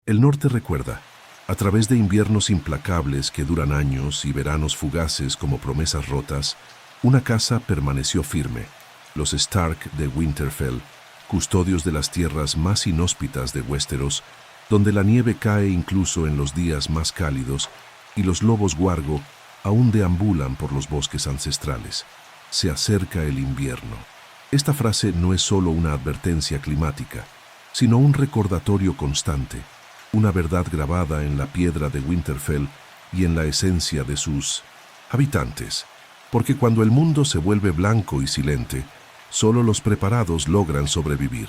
El norte recuerda, a través de inviernos implacables que duran años y veranos fugaces como promesas rotas, una casa permaneció firme, los Stark de Winterfell, custodios de las tierras más inhóspitas de Westeros, donde la nieve cae incluso en los días más cálidos y los lobos guargo aún deambulan por los bosques ancestrales. Se acerca el invierno. Esta frase no es solo una advertencia climática, sino un recordatorio constante, una verdad grabada en la piedra de Winterfell y en la esencia de sus habitantes. Porque cuando el mundo se vuelve blanco y silente, solo los preparados logran sobrevivir.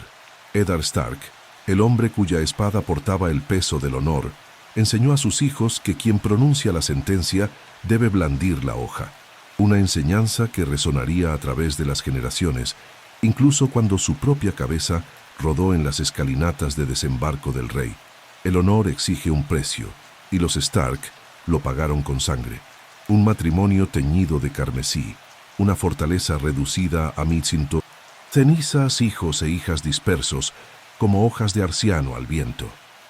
Eddard Stark, el hombre cuya espada portaba el peso del honor, enseñó a sus hijos que quien pronuncia la sentencia debe blandir la hoja. Una enseñanza que resonaría a través de las generaciones, incluso cuando su propia cabeza rodó en las escalinatas de desembarco del rey. El honor exige un precio, y los Stark lo pagaron con sangre. Un matrimonio teñido de carmesí, una fortaleza reducida a Mitzinto, cenizas, hijos e hijas dispersos, como hojas de arciano al viento,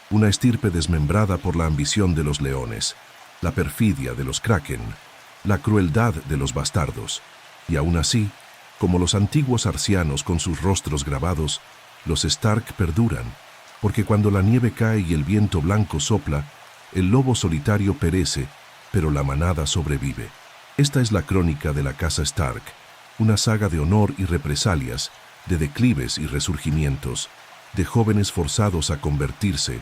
una estirpe desmembrada por la ambición de los leones, la perfidia de los kraken, la crueldad de los bastardos. Y aún así, como los antiguos arcianos con sus rostros grabados, los Stark perduran, porque cuando la nieve cae y el viento blanco sopla, el lobo solitario perece, pero la manada sobrevive. Esta es la crónica de la casa Stark, una saga de honor y represalias, de declives y resurgimientos, de jóvenes forzados a convertirse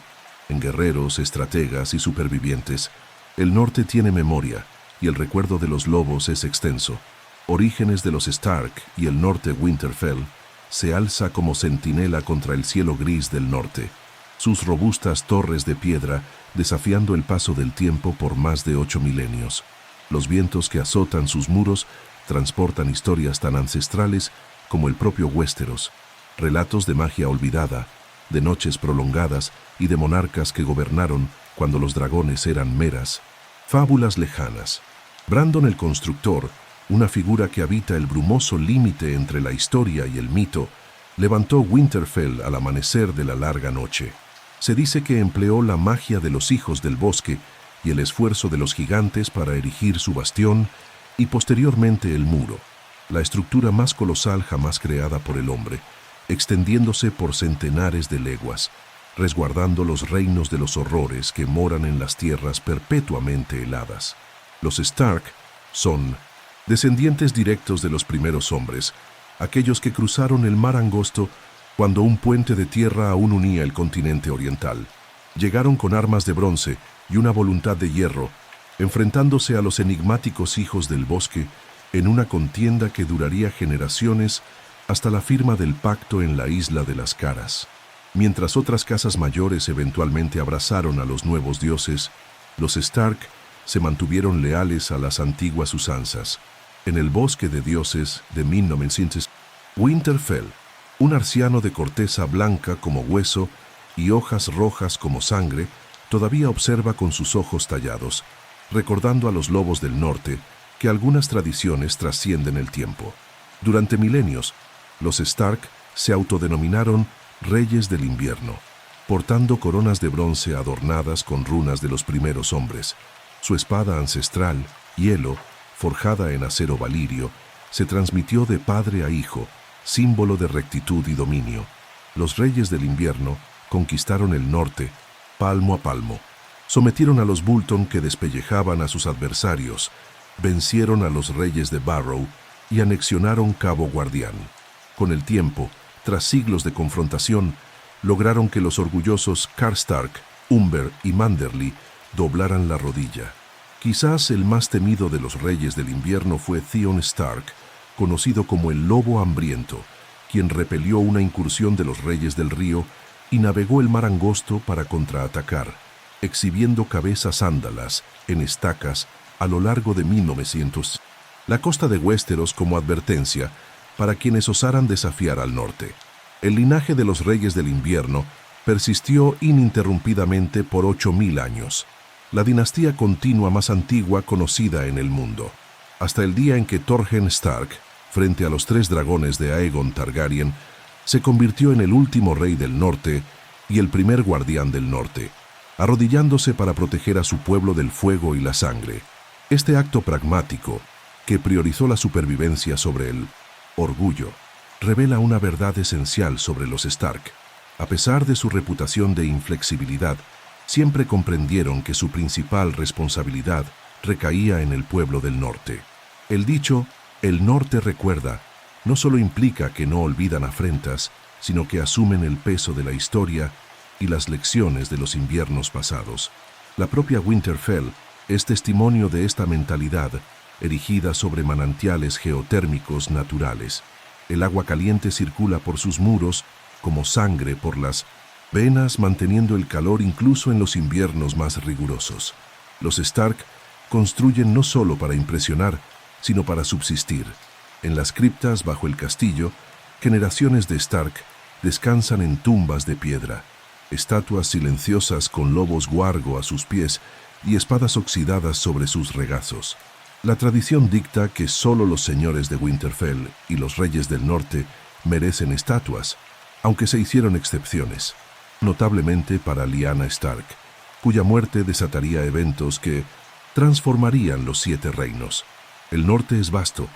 en guerreros, estrategas y supervivientes. El norte tiene memoria, y el recuerdo de los lobos es extenso. Orígenes de los Stark y el norte Winterfell se alza como centinela contra el cielo gris del norte, sus robustas torres de piedra desafiando el paso del tiempo por más de 8 milenios. Los vientos que azotan sus muros transportan historias tan ancestrales como el propio Westeros, relatos de magia olvidada, de noches prolongadas y de monarcas que gobernaron cuando los dragones eran meras fábulas lejanas. Brandon el Constructor, una figura que habita el brumoso límite entre la historia y el mito, levantó Winterfell al amanecer de la larga noche. Se dice que empleó la magia de los hijos del bosque y el esfuerzo de los gigantes para erigir su bastión y posteriormente el muro, la estructura más colosal jamás creada por el hombre, extendiéndose por centenares de leguas, resguardando los reinos de los horrores que moran en las tierras perpetuamente heladas. Los Stark son descendientes directos de los primeros hombres, aquellos que cruzaron el mar angosto cuando un puente de tierra aún unía el continente oriental. Llegaron con armas de bronce y una voluntad de hierro, enfrentándose a los enigmáticos hijos del bosque en una contienda que duraría generaciones hasta la firma del pacto en la Isla de las Caras. Mientras otras casas mayores eventualmente abrazaron a los nuevos dioses, los Stark se mantuvieron leales a las antiguas usanzas. En el bosque de dioses de 1900, Winterfell, un arciano de corteza blanca como hueso y hojas rojas como sangre, todavía observa con sus ojos tallados, recordando a los lobos del norte que algunas tradiciones trascienden el tiempo. Durante milenios, los Stark se autodenominaron Reyes del Invierno, portando coronas de bronce adornadas con runas de los primeros hombres. Su espada ancestral, hielo, forjada en acero valirio, se transmitió de padre a hijo, símbolo de rectitud y dominio. Los Reyes del Invierno conquistaron el norte, palmo a palmo. Sometieron a los Bolton que despellejaban a sus adversarios, vencieron a los Reyes de Barrow y anexionaron Cabo Guardián. Con el tiempo, tras siglos de confrontación, lograron que los orgullosos Karstark, Umber y Manderly doblaran la rodilla. Quizás el más temido de los Reyes del Invierno fue Theon Stark, conocido como el Lobo Hambriento, quien repelió una incursión de los Reyes del Río y navegó el mar angosto para contraatacar, exhibiendo cabezas ándalas en estacas a lo largo de 1900. La costa de Westeros como advertencia para quienes osaran desafiar al norte. El linaje de los Reyes del Invierno persistió ininterrumpidamente por 8000 años, la dinastía continua más antigua conocida en el mundo, hasta el día en que Torgen Stark, frente a los 3 dragones de Aegon Targaryen, se convirtió en el último rey del norte y el primer guardián del norte, arrodillándose para proteger a su pueblo del fuego y la sangre. Este acto pragmático, que priorizó la supervivencia sobre el orgullo, revela una verdad esencial sobre los Stark. A pesar de su reputación de inflexibilidad, siempre comprendieron que su principal responsabilidad recaía en el pueblo del norte. El dicho, "el norte recuerda", no solo implica que no olvidan afrentas, sino que asumen el peso de la historia y las lecciones de los inviernos pasados. La propia Winterfell es testimonio de esta mentalidad, erigida sobre manantiales geotérmicos naturales. El agua caliente circula por sus muros como sangre por las venas, manteniendo el calor incluso en los inviernos más rigurosos. Los Stark construyen no solo para impresionar, sino para subsistir. En las criptas bajo el castillo, generaciones de Stark descansan en tumbas de piedra, estatuas silenciosas con lobos guargo a sus pies y espadas oxidadas sobre sus regazos. La tradición dicta que solo los señores de Winterfell y los reyes del norte merecen estatuas, aunque se hicieron excepciones, notablemente para Lyanna Stark, cuya muerte desataría eventos que transformarían los 7 reinos. El norte es vasto,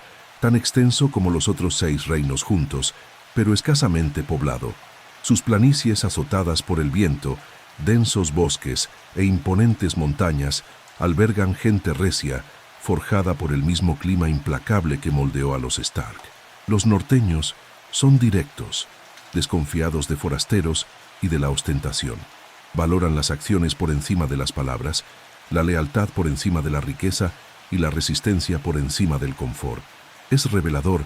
tan extenso como los otros 6 reinos juntos, pero escasamente poblado. Sus planicies azotadas por el viento, densos bosques e imponentes montañas albergan gente recia, forjada por el mismo clima implacable que moldeó a los Stark. Los norteños son directos, desconfiados de forasteros y de la ostentación. Valoran las acciones por encima de las palabras, la lealtad por encima de la riqueza y la resistencia por encima del confort. Es revelador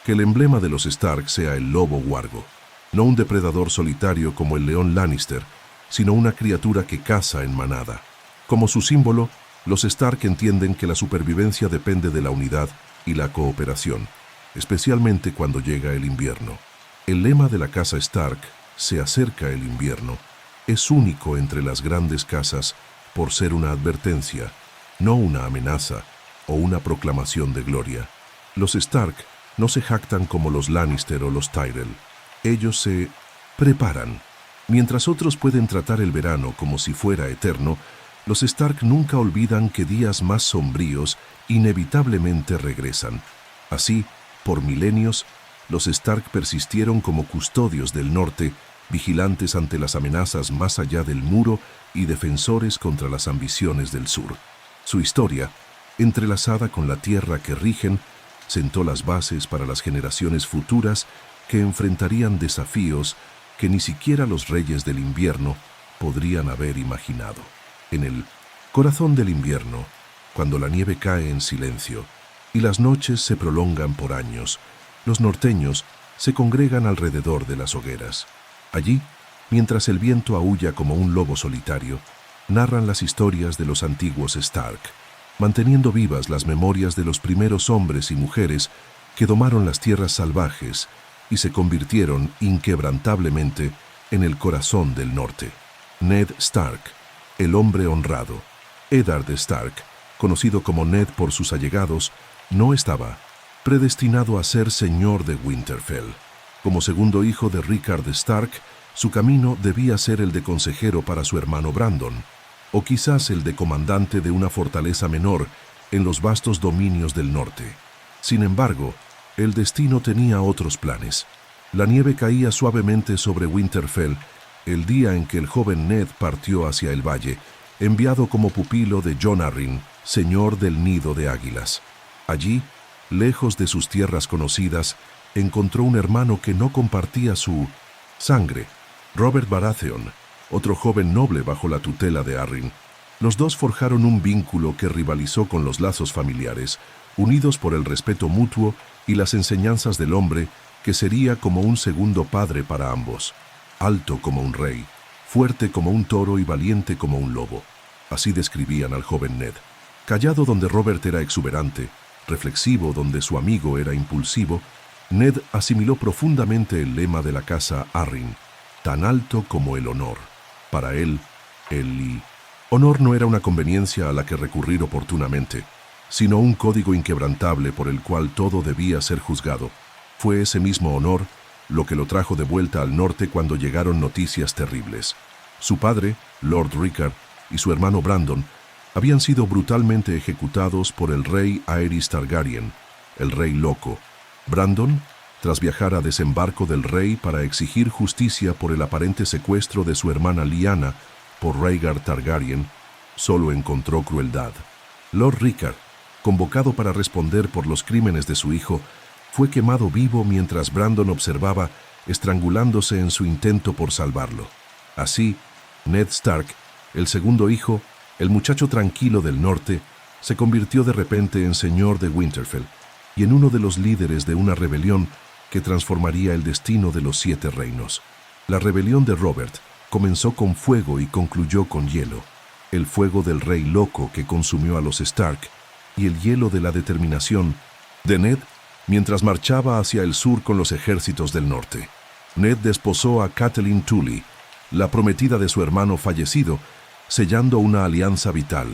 que el emblema de los Stark sea el lobo guargo, no un depredador solitario como el león Lannister, sino una criatura que caza en manada. Como su símbolo, los Stark entienden que la supervivencia depende de la unidad y la cooperación, especialmente cuando llega el invierno. El lema de la casa Stark, "Se acerca el invierno", es único entre las grandes casas por ser una advertencia, no una amenaza o una proclamación de gloria. Los Stark no se jactan como los Lannister o los Tyrell. Ellos se preparan. Mientras otros pueden tratar el verano como si fuera eterno, los Stark nunca olvidan que días más sombríos inevitablemente regresan. Así, por milenios, los Stark persistieron como custodios del norte, vigilantes ante las amenazas más allá del muro y defensores contra las ambiciones del sur. Su historia, entrelazada con la tierra que rigen, sentó las bases para las generaciones futuras que enfrentarían desafíos que ni siquiera los reyes del invierno podrían haber imaginado. En el corazón del invierno, cuando la nieve cae en silencio y las noches se prolongan por años, los norteños se congregan alrededor de las hogueras. Allí, mientras el viento aúlla como un lobo solitario, narran las historias de los antiguos Stark, manteniendo vivas las memorias de los primeros hombres y mujeres que domaron las tierras salvajes y se convirtieron inquebrantablemente en el corazón del norte. Ned Stark, el hombre honrado. Eddard Stark, conocido como Ned por sus allegados, no estaba predestinado a ser señor de Winterfell. Como segundo hijo de Rickard Stark, su camino debía ser el de consejero para su hermano Brandon, o quizás el de comandante de una fortaleza menor en los vastos dominios del norte. Sin embargo, el destino tenía otros planes. La nieve caía suavemente sobre Winterfell el día en que el joven Ned partió hacia el valle, enviado como pupilo de Jon Arryn, señor del Nido de Águilas. Allí, lejos de sus tierras conocidas, encontró un hermano que no compartía su sangre, Robert Baratheon, otro joven noble bajo la tutela de Arryn. Los dos forjaron un vínculo que rivalizó con los lazos familiares, unidos por el respeto mutuo y las enseñanzas del hombre que sería como un segundo padre para ambos. Alto como un rey, fuerte como un toro y valiente como un lobo. Así describían al joven Ned. Callado donde Robert era exuberante, reflexivo donde su amigo era impulsivo, Ned asimiló profundamente el lema de la casa Arryn, tan alto como el honor. Para él, el honor no era una conveniencia a la que recurrir oportunamente, sino un código inquebrantable por el cual todo debía ser juzgado. Fue ese mismo honor lo que lo trajo de vuelta al norte cuando llegaron noticias terribles. Su padre, Lord Rickard, y su hermano Brandon habían sido brutalmente ejecutados por el rey Aerys Targaryen, el Rey Loco. Brandon, tras viajar a desembarco del rey para exigir justicia por el aparente secuestro de su hermana Lyanna por Rhaegar Targaryen, solo encontró crueldad. Lord Rickard, convocado para responder por los crímenes de su hijo, fue quemado vivo mientras Brandon observaba, estrangulándose en su intento por salvarlo. Así, Ned Stark, el segundo hijo, el muchacho tranquilo del norte, se convirtió de repente en señor de Winterfell y en uno de los líderes de una rebelión que transformaría el destino de los 7 reinos. La rebelión de Robert comenzó con fuego y concluyó con hielo. El fuego del Rey Loco que consumió a los Stark y el hielo de la determinación de Ned mientras marchaba hacia el sur con los ejércitos del norte. Ned desposó a Catelyn Tully, la prometida de su hermano fallecido, sellando una alianza vital.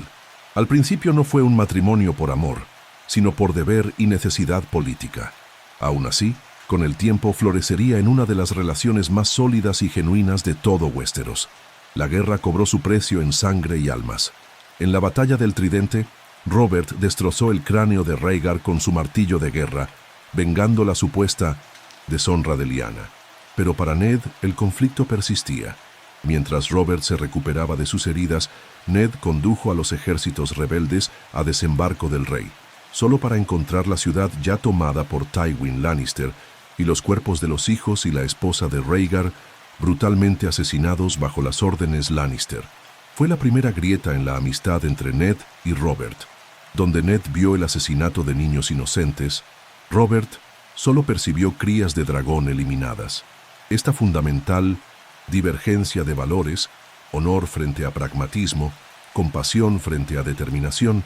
Al principio no fue un matrimonio por amor, sino por deber y necesidad política. Aún así, con el tiempo florecería en una de las relaciones más sólidas y genuinas de todo Westeros. La guerra cobró su precio en sangre y almas. En la batalla del Tridente, Robert destrozó el cráneo de Rhaegar con su martillo de guerra, vengando la supuesta deshonra de Lyanna. Pero para Ned el conflicto persistía. Mientras Robert se recuperaba de sus heridas, Ned condujo a los ejércitos rebeldes a desembarco del rey, solo para encontrar la ciudad ya tomada por Tywin Lannister y los cuerpos de los hijos y la esposa de Rhaegar brutalmente asesinados bajo las órdenes Lannister. Fue la primera grieta en la amistad entre Ned y Robert. Donde Ned vio el asesinato de niños inocentes, Robert solo percibió crías de dragón eliminadas. Esta fundamental divergencia de valores, honor frente a pragmatismo, compasión frente a determinación,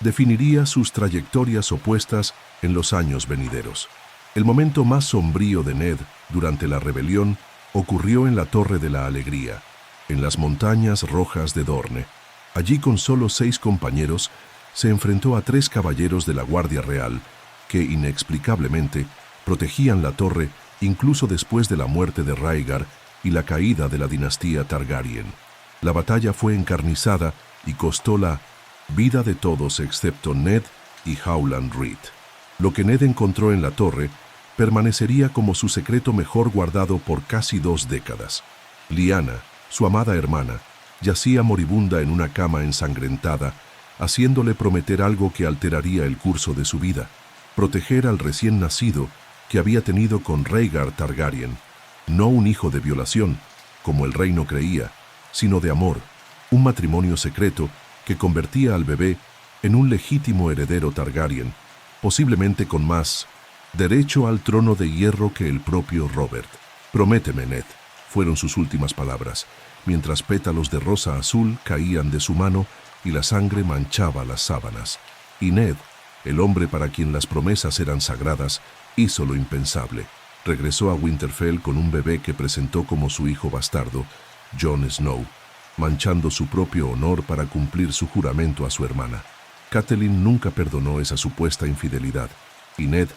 definiría sus trayectorias opuestas en los años venideros. El momento más sombrío de Ned durante la rebelión ocurrió en la Torre de la Alegría, en las montañas rojas de Dorne. Allí, con solo 6 compañeros, se enfrentó a 3 caballeros de la Guardia Real que, inexplicablemente, protegían la torre incluso después de la muerte de Rhaegar y la caída de la dinastía Targaryen. La batalla fue encarnizada y costó la vida de todos excepto Ned y Howland Reed. Lo que Ned encontró en la torre permanecería como su secreto mejor guardado por casi 2 décadas. Lyanna, su amada hermana, yacía moribunda en una cama ensangrentada, haciéndole prometer algo que alteraría el curso de su vida: proteger al recién nacido que había tenido con Rhaegar Targaryen, no un hijo de violación, como el reino creía, sino de amor, un matrimonio secreto que convertía al bebé en un legítimo heredero Targaryen, posiblemente con más derecho al trono de hierro que el propio Robert. «Prométeme, Ned», fueron sus últimas palabras, mientras pétalos de rosa azul caían de su mano y la sangre manchaba las sábanas. Y Ned, el hombre para quien las promesas eran sagradas, hizo lo impensable. Regresó a Winterfell con un bebé que presentó como su hijo bastardo, Jon Snow, manchando su propio honor para cumplir su juramento a su hermana. Catelyn nunca perdonó esa supuesta infidelidad, y Ned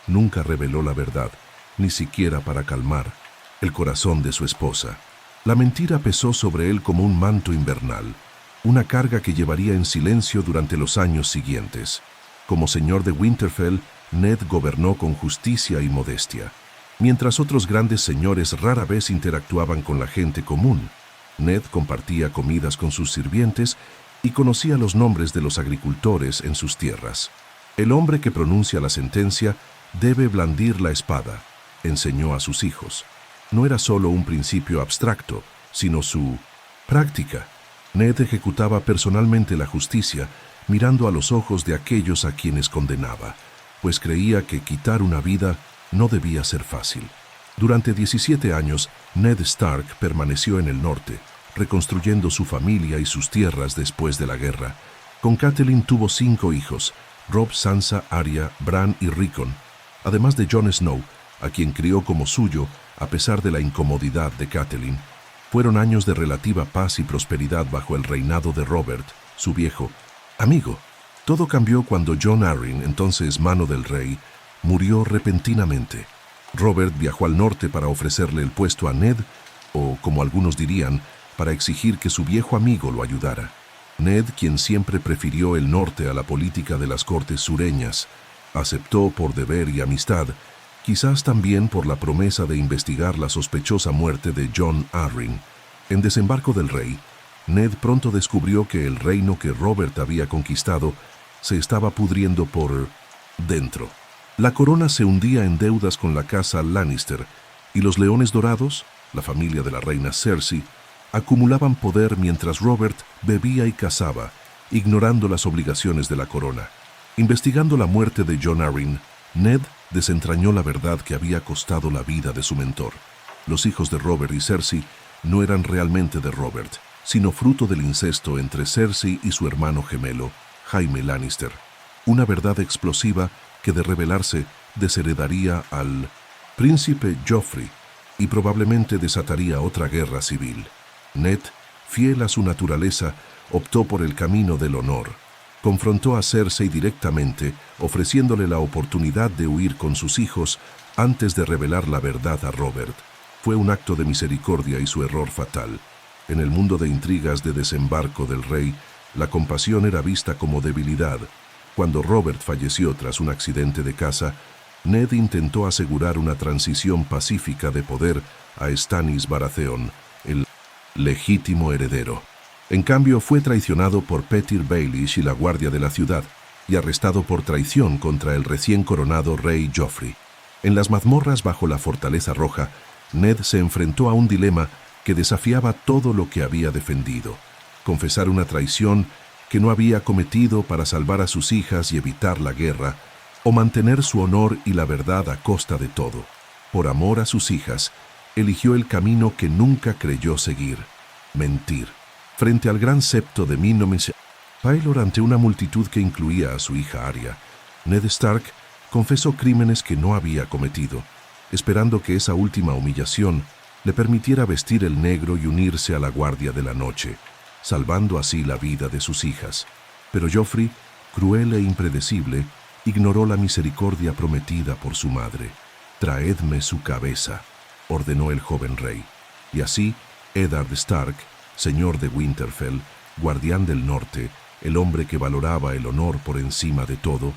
nunca reveló la verdad, ni siquiera para calmar el corazón de su esposa. La mentira pesó sobre él como un manto invernal, una carga que llevaría en silencio durante los años siguientes. Como señor de Winterfell, Ned gobernó con justicia y modestia. Mientras otros grandes señores rara vez interactuaban con la gente común, Ned compartía comidas con sus sirvientes y conocía los nombres de los agricultores en sus tierras. El hombre que pronuncia la sentencia debe blandir la espada, enseñó a sus hijos. No era solo un principio abstracto, sino su práctica. Ned ejecutaba personalmente la justicia, mirando a los ojos de aquellos a quienes condenaba, pues creía que quitar una vida no debía ser fácil. Durante 17 años, Ned Stark permaneció en el norte, reconstruyendo su familia y sus tierras después de la guerra. Con Catelyn tuvo 5 hijos: Robb, Sansa, Arya, Bran y Rickon, además de Jon Snow, a quien crió como suyo a pesar de la incomodidad de Catelyn. Fueron años de relativa paz y prosperidad bajo el reinado de Robert, su viejo amigo. Todo cambió cuando Jon Arryn, entonces mano del rey, murió repentinamente. Robert viajó al norte para ofrecerle el puesto a Ned, o como algunos dirían, para exigir que su viejo amigo lo ayudara. Ned, quien siempre prefirió el norte a la política de las cortes sureñas, aceptó por deber y amistad, quizás también por la promesa de investigar la sospechosa muerte de Jon Arryn. En Desembarco del Rey, Ned pronto descubrió que el reino que Robert había conquistado se estaba pudriendo por dentro. La corona se hundía en deudas con la casa Lannister, y los Leones Dorados, la familia de la reina Cersei, acumulaban poder mientras Robert bebía y cazaba, ignorando las obligaciones de la corona. Investigando la muerte de Jon Arryn, Ned desentrañó la verdad que había costado la vida de su mentor. Los hijos de Robert y Cersei no eran realmente de Robert, sino fruto del incesto entre Cersei y su hermano gemelo, Jaime Lannister. Una verdad explosiva que, de revelarse, desheredaría al príncipe Joffrey y probablemente desataría otra guerra civil. Ned, fiel a su naturaleza, optó por el camino del honor. Confrontó a Cersei directamente, ofreciéndole la oportunidad de huir con sus hijos antes de revelar la verdad a Robert. Fue un acto de misericordia y su error fatal. En el mundo de intrigas de Desembarco del Rey, la compasión era vista como debilidad. Cuando Robert falleció tras un accidente de caza, Ned intentó asegurar una transición pacífica de poder a Stannis Baratheon, el legítimo heredero. En cambio, fue traicionado por Petyr Baelish y la guardia de la ciudad, y arrestado por traición contra el recién coronado rey Joffrey. En las mazmorras bajo la Fortaleza Roja, Ned se enfrentó a un dilema que desafiaba todo lo que había defendido: confesar una traición que no había cometido para salvar a sus hijas y evitar la guerra, o mantener su honor y la verdad a costa de todo. Por amor a sus hijas, eligió el camino que nunca creyó seguir: mentir. Frente al gran septo de Pyelor, ante una multitud que incluía a su hija Arya, Ned Stark confesó crímenes que no había cometido, esperando que esa última humillación le permitiera vestir el negro y unirse a la Guardia de la Noche, salvando así la vida de sus hijas. Pero Joffrey, cruel e impredecible, ignoró la misericordia prometida por su madre. «Traedme su cabeza», ordenó el joven rey. Y así, Eddard Stark, señor de Winterfell, guardián del norte, el hombre que valoraba el honor por encima de todo,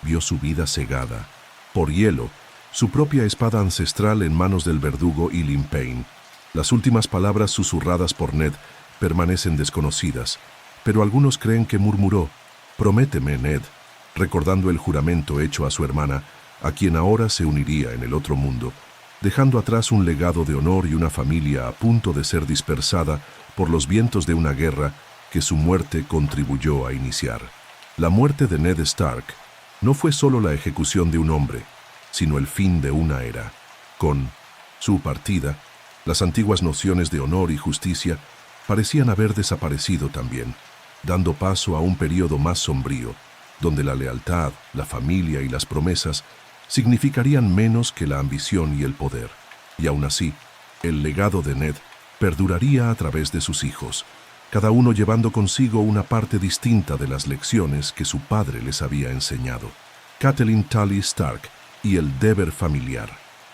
vio su vida cegada por hielo, su propia espada ancestral en manos del verdugo Ilyn Payne. Las últimas palabras susurradas por Ned permanecen desconocidas, pero algunos creen que murmuró: «Prométeme, Ned», recordando el juramento hecho a su hermana, a quien ahora se uniría en el otro mundo, dejando atrás un legado de honor y una familia a punto de ser dispersada por los vientos de una guerra que su muerte contribuyó a iniciar. La muerte de Ned Stark no fue solo la ejecución de un hombre, sino el fin de una era. Con su partida, las antiguas nociones de honor y justicia parecían haber desaparecido también, dando paso a un período más sombrío, donde la lealtad, la familia y las promesas significarían menos que la ambición y el poder. Y aún así, el legado de Ned perduraría a través de sus hijos, cada uno llevando consigo una parte distinta de las lecciones que su padre les había enseñado. Catelyn Tully Stark y el deber familiar.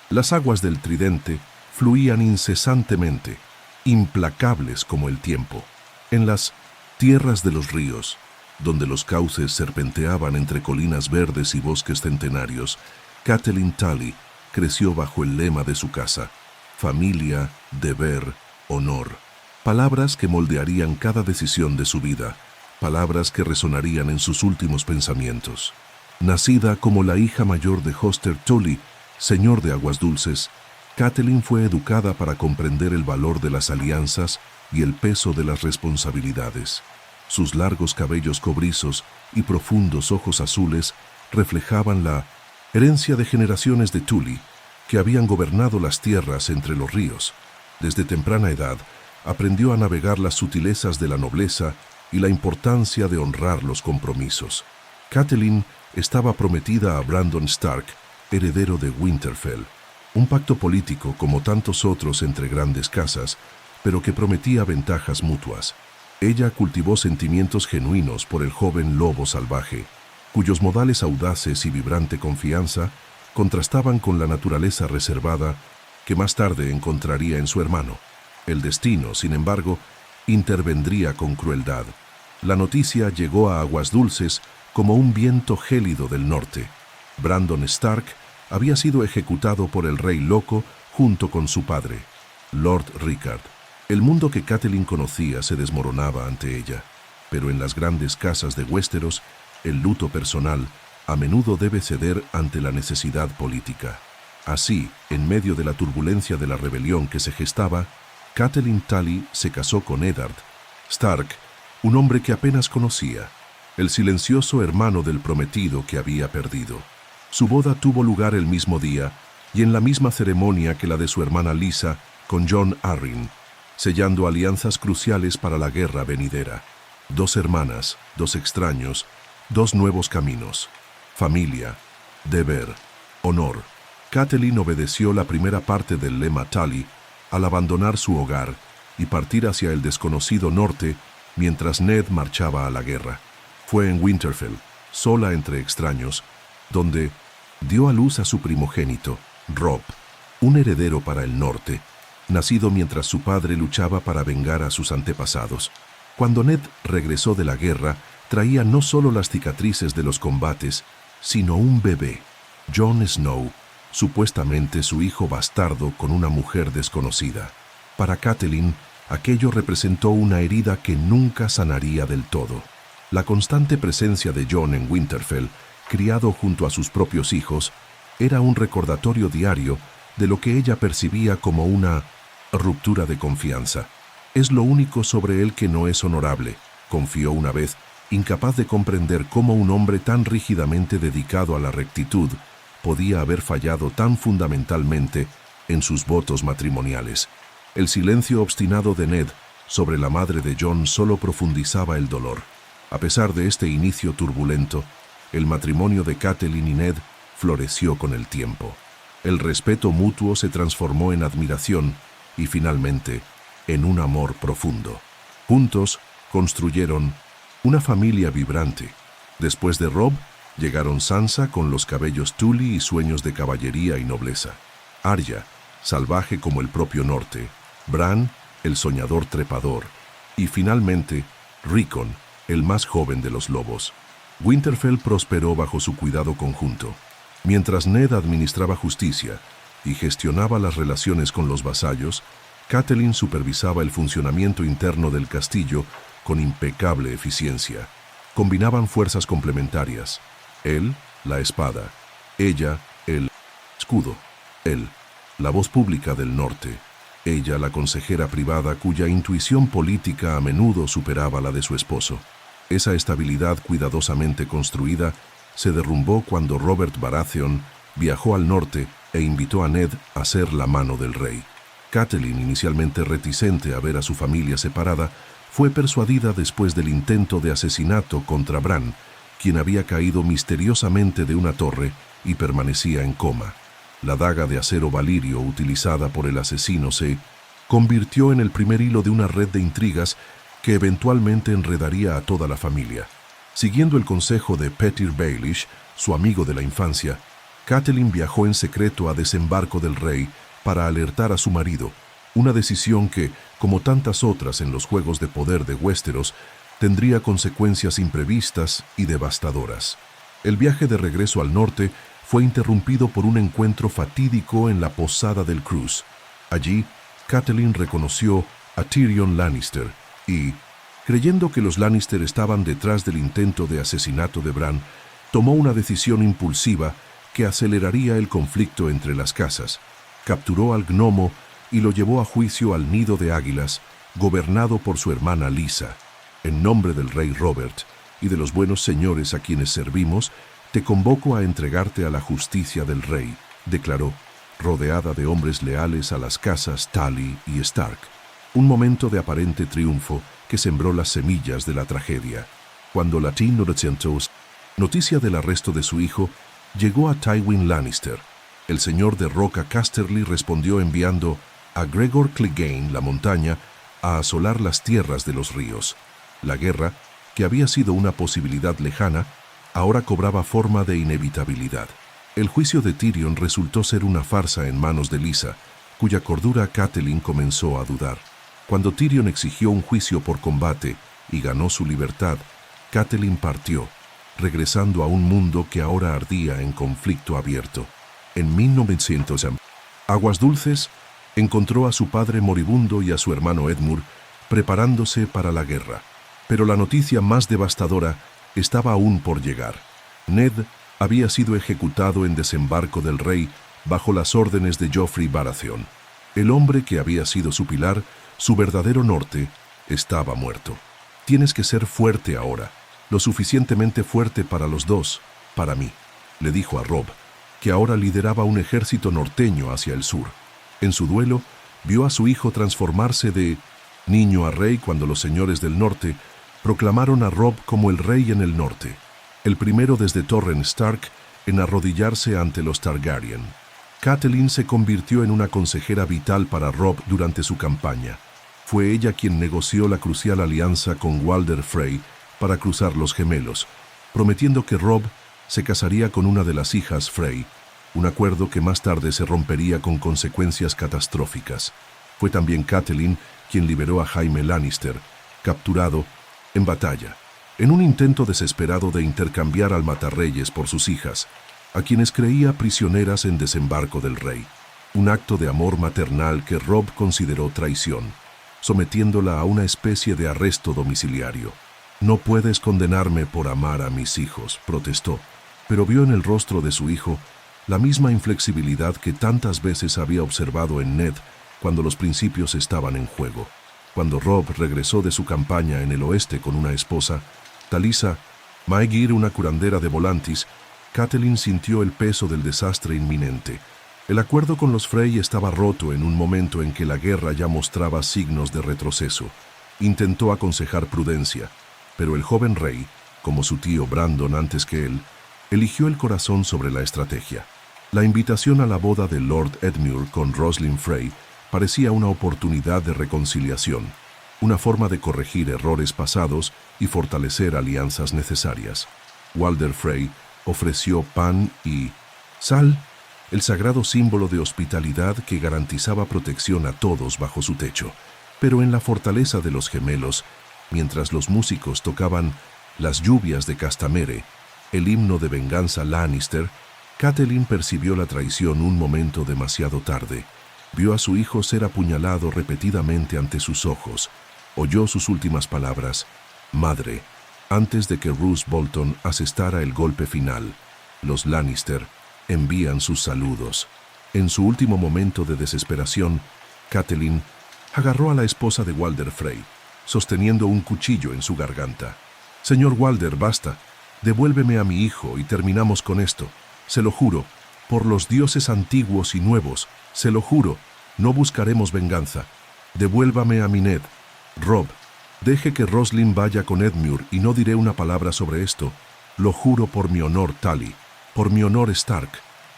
Las aguas del Tridente fluían incesantemente, implacables como el tiempo. En las tierras de los ríos, donde los cauces serpenteaban entre colinas verdes y bosques centenarios, Catelyn Tully creció bajo el lema de su casa: familia, deber, honor. Palabras que moldearían cada decisión de su vida, palabras que resonarían en sus últimos pensamientos. Nacida como la hija mayor de Hoster Tully, señor de Aguas Dulces, Catelyn fue educada para comprender el valor de las alianzas y el peso de las responsabilidades. Sus largos cabellos cobrizos y profundos ojos azules reflejaban la herencia de generaciones de Tully que habían gobernado las tierras entre los ríos. Desde temprana edad, aprendió a navegar las sutilezas de la nobleza y la importancia de honrar los compromisos. Catelyn estaba prometida a Brandon Stark, heredero de Winterfell, un pacto político como tantos otros entre grandes casas, pero que prometía ventajas mutuas. Ella cultivó sentimientos genuinos por el joven lobo salvaje, cuyos modales audaces y vibrante confianza contrastaban con la naturaleza reservada que más tarde encontraría en su hermano. El destino, sin embargo, intervendría con crueldad. La noticia llegó a Aguas Dulces como un viento gélido del norte. Brandon Stark había sido ejecutado por el Rey Loco junto con su padre, Lord Rickard. El mundo que Catelyn conocía se desmoronaba ante ella, pero en las grandes casas de Westeros, el luto personal a menudo debe ceder ante la necesidad política. Así, en medio de la turbulencia de la rebelión que se gestaba, Catelyn Tully se casó con Eddard Stark, un hombre que apenas conocía, el silencioso hermano del prometido que había perdido. Su boda tuvo lugar el mismo día y en la misma ceremonia que la de su hermana Lysa con Jon Arryn, sellando alianzas cruciales para la guerra venidera. Dos hermanas, dos extraños, dos nuevos caminos. Familia, deber, honor. Catelyn obedeció la primera parte del lema Tully al abandonar su hogar y partir hacia el desconocido norte mientras Ned marchaba a la guerra. Fue en Winterfell, sola entre extraños, donde dio a luz a su primogénito, Robb, un heredero para el norte, nacido mientras su padre luchaba para vengar a sus antepasados. Cuando Ned regresó de la guerra, traía no solo las cicatrices de los combates, sino un bebé, Jon Snow, supuestamente su hijo bastardo con una mujer desconocida. Para Catelyn, aquello representó una herida que nunca sanaría del todo. La constante presencia de Jon en Winterfell, criado junto a sus propios hijos, era un recordatorio diario de lo que ella percibía como una ruptura de confianza. Es lo único sobre él que no es honorable, confió una vez, incapaz de comprender cómo un hombre tan rígidamente dedicado a la rectitud podía haber fallado tan fundamentalmente en sus votos matrimoniales. El silencio obstinado de Ned sobre la madre de Jon solo profundizaba el dolor. A pesar de este inicio turbulento, el matrimonio de Catelyn y Ned floreció con el tiempo. El respeto mutuo se transformó en admiración y finalmente en un amor profundo. Juntos construyeron una familia vibrante. Después de Robb, llegaron Sansa con los cabellos Tully y sueños de caballería y nobleza. Arya, salvaje como el propio norte. Bran, el soñador trepador. Y finalmente, Rickon, el más joven de los lobos. Winterfell prosperó bajo su cuidado conjunto. Mientras Ned administraba justicia y gestionaba las relaciones con los vasallos, Catelyn supervisaba el funcionamiento interno del castillo con impecable eficiencia. Combinaban fuerzas complementarias. Él, la espada. Ella, el escudo. Él, la voz pública del norte. Ella, la consejera privada cuya intuición política a menudo superaba la de su esposo. Esa estabilidad cuidadosamente construida se derrumbó cuando Robert Baratheon viajó al norte e invitó a Ned a ser la mano del rey. Catelyn, inicialmente reticente a ver a su familia separada, fue persuadida después del intento de asesinato contra Bran, quien había caído misteriosamente de una torre y permanecía en coma. La daga de acero Valirio utilizada por el asesino se convirtió en el primer hilo de una red de intrigas que eventualmente enredaría a toda la familia. Siguiendo el consejo de Petyr Baelish, su amigo de la infancia, Catelyn viajó en secreto a Desembarco del Rey para alertar a su marido, una decisión que, como tantas otras en los juegos de poder de Westeros, tendría consecuencias imprevistas y devastadoras. El viaje de regreso al norte fue interrumpido por un encuentro fatídico en la posada del Cruz. Allí, Catelyn reconoció a Tyrion Lannister y, creyendo que los Lannister estaban detrás del intento de asesinato de Bran, tomó una decisión impulsiva que aceleraría el conflicto entre las casas. Capturó al gnomo y lo llevó a juicio al Nido de Águilas, gobernado por su hermana Lysa. En nombre del rey Robert y de los buenos señores a quienes servimos, te convoco a entregarte a la justicia del rey, declaró, rodeada de hombres leales a las casas Tully y Stark. Un momento de aparente triunfo que sembró las semillas de la tragedia. Cuando la noticia del arresto de su hijo llegó a Tywin Lannister, el señor de Roca Casterly respondió enviando a Gregor Clegane la montaña a asolar las tierras de los ríos. La guerra, que había sido una posibilidad lejana, ahora cobraba forma de inevitabilidad. El juicio de Tyrion resultó ser una farsa en manos de Lysa, cuya cordura Catelyn comenzó a dudar. Cuando Tyrion exigió un juicio por combate y ganó su libertad, Catelyn partió, regresando a un mundo que ahora ardía en conflicto abierto. En 1900, Aguas Dulces encontró a su padre moribundo y a su hermano Edmure preparándose para la guerra. Pero la noticia más devastadora estaba aún por llegar. Ned había sido ejecutado en Desembarco del Rey bajo las órdenes de Joffrey Baratheon. El hombre que había sido su pilar, su verdadero norte, estaba muerto. Tienes que ser fuerte ahora, lo suficientemente fuerte para los dos, para mí, le dijo a Robb, que ahora lideraba un ejército norteño hacia el sur. En su duelo, vio a su hijo transformarse de niño a rey cuando los señores del norte proclamaron a Robb como el rey en el norte, el primero desde Torrhen Stark en arrodillarse ante los Targaryen. Catelyn se convirtió en una consejera vital para Robb durante su campaña. Fue ella quien negoció la crucial alianza con Walder Frey para cruzar los gemelos, prometiendo que Robb se casaría con una de las hijas Frey, un acuerdo que más tarde se rompería con consecuencias catastróficas. Fue también Catelyn quien liberó a Jaime Lannister, capturado en batalla, en un intento desesperado de intercambiar al Matarreyes por sus hijas, a quienes creía prisioneras en Desembarco del Rey. Un acto de amor maternal que Robb consideró traición, sometiéndola a una especie de arresto domiciliario. «No puedes condenarme por amar a mis hijos», protestó, pero vio en el rostro de su hijo la misma inflexibilidad que tantas veces había observado en Ned cuando los principios estaban en juego. Cuando Robb regresó de su campaña en el oeste con una esposa, Talisa, Maegir, una curandera de Volantis, Catelyn sintió el peso del desastre inminente. El acuerdo con los Frey estaba roto en un momento en que la guerra ya mostraba signos de retroceso. Intentó aconsejar prudencia, pero el joven rey, como su tío Brandon antes que él, eligió el corazón sobre la estrategia. La invitación a la boda de Lord Edmure con Roslyn Frey parecía una oportunidad de reconciliación, una forma de corregir errores pasados y fortalecer alianzas necesarias. Walder Frey ofreció pan y sal, el sagrado símbolo de hospitalidad que garantizaba protección a todos bajo su techo. Pero en la fortaleza de los gemelos, mientras los músicos tocaban Las lluvias de Castamere, el himno de venganza Lannister, Catelyn percibió la traición un momento demasiado tarde. Vio a su hijo ser apuñalado repetidamente ante sus ojos. Oyó sus últimas palabras: «Madre», antes de que Roose Bolton asestara el golpe final. Los Lannister envían sus saludos. En su último momento de desesperación, Catelyn agarró a la esposa de Walder Frey, sosteniendo un cuchillo en su garganta. «Señor Walder, basta. Devuélveme a mi hijo y terminamos con esto. Se lo juro, por los dioses antiguos y nuevos, se lo juro, no buscaremos venganza. Devuélvame a mi Ned. Robb, deje que Roslyn vaya con Edmure y no diré una palabra sobre esto. Lo juro por mi honor Tully, por mi honor Stark».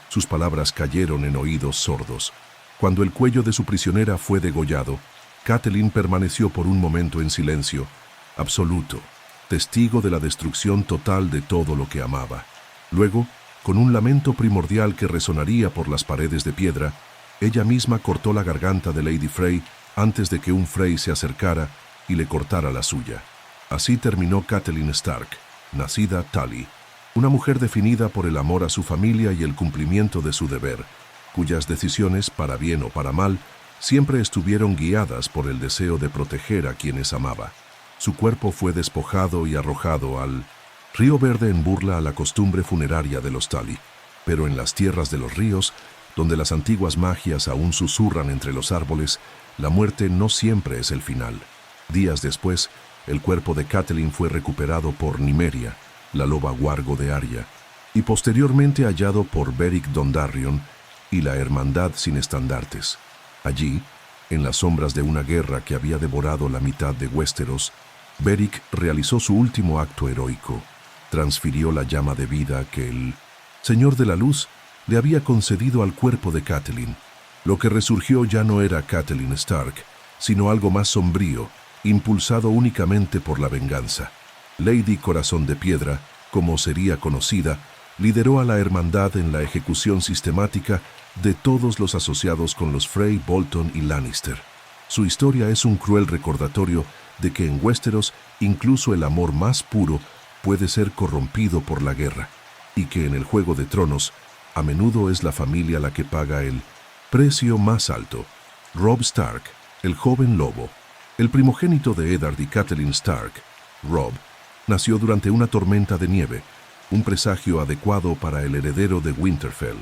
Sus palabras cayeron en oídos sordos. Cuando el cuello de su prisionera fue degollado, Catelyn permaneció por un momento en silencio, absoluto, testigo de la destrucción total de todo lo que amaba. Luego, con un lamento primordial que resonaría por las paredes de piedra, ella misma cortó la garganta de Lady Frey antes de que un Frey se acercara y le cortara la suya. Así terminó Catelyn Stark, nacida Tully, una mujer definida por el amor a su familia y el cumplimiento de su deber, cuyas decisiones, para bien o para mal, siempre estuvieron guiadas por el deseo de proteger a quienes amaba. Su cuerpo fue despojado y arrojado al Río Verde en burla a la costumbre funeraria de los Tully, pero en las tierras de los ríos, donde las antiguas magias aún susurran entre los árboles, la muerte no siempre es el final. Días después, el cuerpo de Catelyn fue recuperado por Nymeria, la loba Wargo de Arya, y posteriormente hallado por Beric Dondarrion y la Hermandad sin estandartes. Allí, en las sombras de una guerra que había devorado la mitad de Westeros, Beric realizó su último acto heroico. Transfirió la llama de vida que el Señor de la Luz le había concedido al cuerpo de Catelyn. Lo que resurgió ya no era Catelyn Stark, sino algo más sombrío, impulsado únicamente por la venganza. Lady Corazón de Piedra, como sería conocida, lideró a la hermandad en la ejecución sistemática de todos los asociados con los Frey, Bolton y Lannister. Su historia es un cruel recordatorio de que en Westeros incluso el amor más puro puede ser corrompido por la guerra, y que en el Juego de Tronos a menudo es la familia la que paga el precio más alto. Robb Stark, el joven lobo, el primogénito de Eddard y Catelyn Stark, Robb, nació durante una tormenta de nieve, un presagio adecuado para el heredero de Winterfell.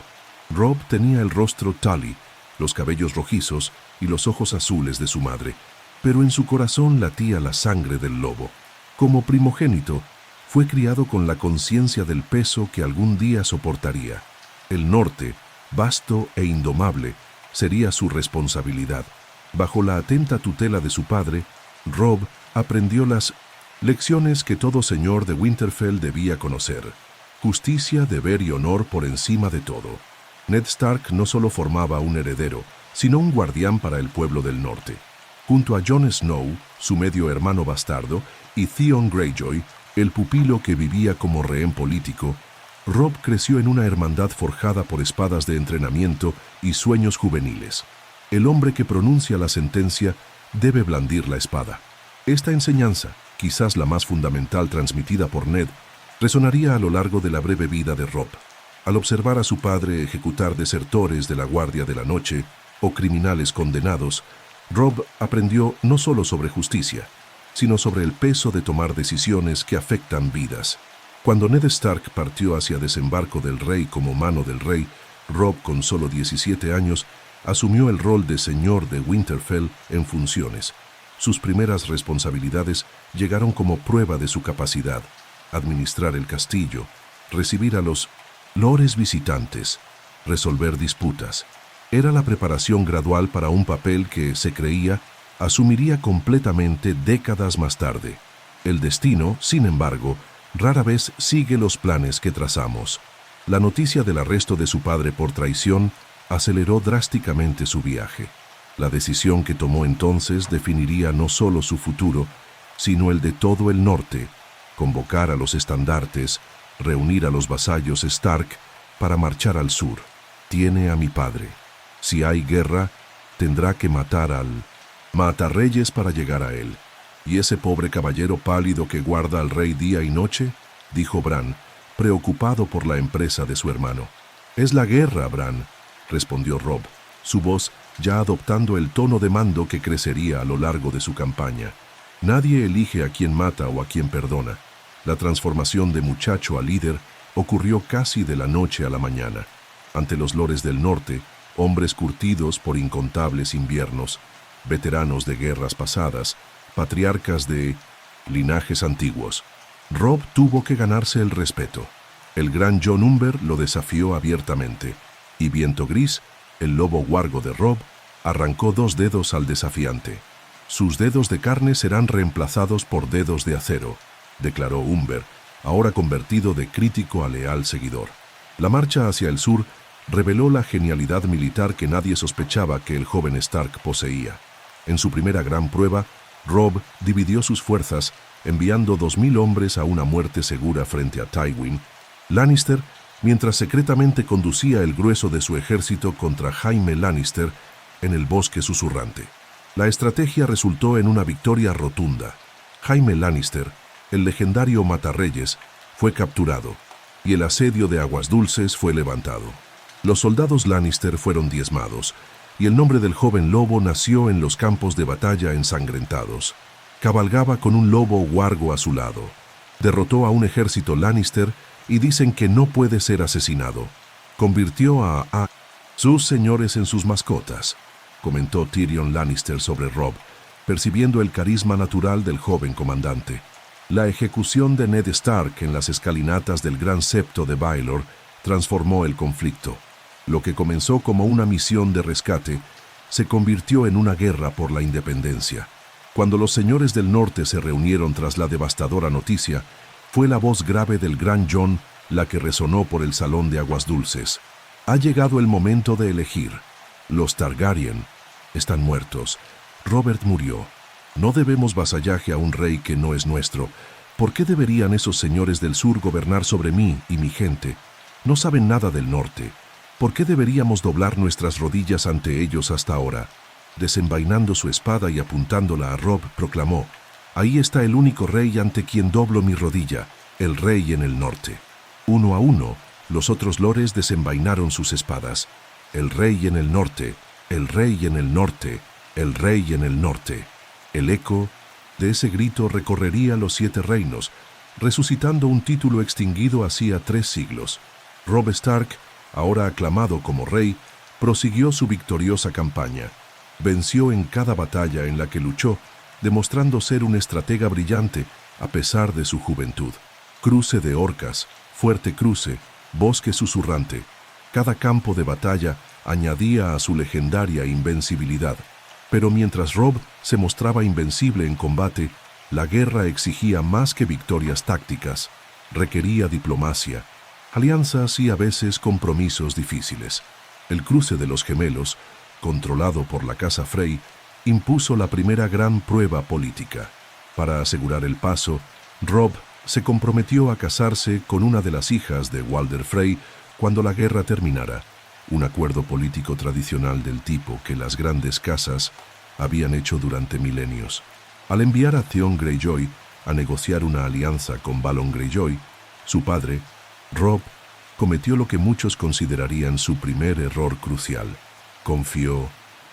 Robb tenía el rostro Tully, los cabellos rojizos y los ojos azules de su madre, pero en su corazón latía la sangre del lobo. Como primogénito, fue criado con la conciencia del peso que algún día soportaría. El norte, vasto e indomable, sería su responsabilidad. Bajo la atenta tutela de su padre, Robb aprendió las lecciones que todo señor de Winterfell debía conocer: justicia, deber y honor por encima de todo. Ned Stark no solo formaba un heredero, sino un guardián para el pueblo del norte. Junto a Jon Snow, su medio hermano bastardo, y Theon Greyjoy, el pupilo que vivía como rehén político, Robb creció en una hermandad forjada por espadas de entrenamiento y sueños juveniles. El hombre que pronuncia la sentencia debe blandir la espada. Esta enseñanza, quizás la más fundamental transmitida por Ned, resonaría a lo largo de la breve vida de Robb. Al observar a su padre ejecutar desertores de la Guardia de la Noche o criminales condenados, Robb aprendió no solo sobre justicia, sino sobre el peso de tomar decisiones que afectan vidas. Cuando Ned Stark partió hacia Desembarco del Rey como mano del rey, Robb, con solo 17 años, asumió el rol de señor de Winterfell en funciones. Sus primeras responsabilidades llegaron como prueba de su capacidad: administrar el castillo, recibir a los lores visitantes, resolver disputas. Era la preparación gradual para un papel que, se creía, asumiría completamente décadas más tarde. El destino, sin embargo, rara vez sigue los planes que trazamos. La noticia del arresto de su padre por traición aceleró drásticamente su viaje. La decisión que tomó entonces definiría no solo su futuro, sino el de todo el norte: convocar a los estandartes, reunir a los vasallos Stark para marchar al sur. Tiene a mi padre. Si hay guerra, tendrá que matar al matarreyes para llegar a él. ¿Y ese pobre caballero pálido que guarda al rey día y noche?, dijo Bran, preocupado por la empresa de su hermano. «Es la guerra, Bran», respondió Robb, su voz ya adoptando el tono de mando que crecería a lo largo de su campaña. Nadie elige a quien mata o a quien perdona. La transformación de muchacho a líder ocurrió casi de la noche a la mañana. Ante los lores del norte, hombres curtidos por incontables inviernos, veteranos de guerras pasadas, patriarcas de linajes antiguos, Robb tuvo que ganarse el respeto. El gran Jon Umber lo desafió abiertamente, y Viento Gris, el lobo huargo de Robb, arrancó 2 dedos al desafiante. «Sus dedos de carne serán reemplazados por dedos de acero», declaró Umber, ahora convertido de crítico a leal seguidor. La marcha hacia el sur reveló la genialidad militar que nadie sospechaba que el joven Stark poseía. En su primera gran prueba, Robb dividió sus fuerzas, enviando 2000 hombres a una muerte segura frente a Tywin Lannister, mientras secretamente conducía el grueso de su ejército contra Jaime Lannister en el bosque susurrante. La estrategia resultó en una victoria rotunda. Jaime Lannister, el legendario matarreyes, fue capturado, y el asedio de Aguas Dulces fue levantado. Los soldados Lannister fueron diezmados, y el nombre del joven lobo nació en los campos de batalla ensangrentados. Cabalgaba con un lobo huargo a su lado. Derrotó a un ejército Lannister y dicen que no puede ser asesinado. Convirtió a sus señores en sus mascotas, comentó Tyrion Lannister sobre Robb, percibiendo el carisma natural del joven comandante. La ejecución de Ned Stark en las escalinatas del Gran Septo de Baelor transformó el conflicto. Lo que comenzó como una misión de rescate se convirtió en una guerra por la independencia. Cuando los señores del norte se reunieron tras la devastadora noticia, fue la voz grave del gran Jon la que resonó por el salón de Aguas Dulces. Ha llegado el momento de elegir. Los Targaryen están muertos. Robert murió. No debemos vasallaje a un rey que no es nuestro. ¿Por qué deberían esos señores del sur gobernar sobre mí y mi gente? No saben nada del norte. ¿Por qué deberíamos doblar nuestras rodillas ante ellos hasta ahora? Desenvainando su espada y apuntándola a Robb, proclamó: «Ahí está el único rey ante quien doblo mi rodilla, el rey en el norte». Uno a uno, los otros lores desenvainaron sus espadas. «El rey en el norte, el rey en el norte, el rey en el norte». El eco de ese grito recorrería los 7 reinos, resucitando un título extinguido hacía 3 siglos. Robb Stark, ahora aclamado como rey, prosiguió su victoriosa campaña. Venció en cada batalla en la que luchó, demostrando ser un estratega brillante a pesar de su juventud. Cruce de orcas, fuerte cruce, bosque susurrante. Cada campo de batalla añadía a su legendaria invencibilidad. Pero mientras Robb se mostraba invencible en combate, la guerra exigía más que victorias tácticas. Requería diplomacia, alianzas y a veces compromisos difíciles. El cruce de los gemelos, controlado por la casa Frey, impuso la primera gran prueba política. Para asegurar el paso, Robb se comprometió a casarse con una de las hijas de Walder Frey cuando la guerra terminara, un acuerdo político tradicional del tipo que las grandes casas habían hecho durante milenios. Al enviar a Theon Greyjoy a negociar una alianza con Balon Greyjoy, su padre, Robb cometió lo que muchos considerarían su primer error crucial. Confió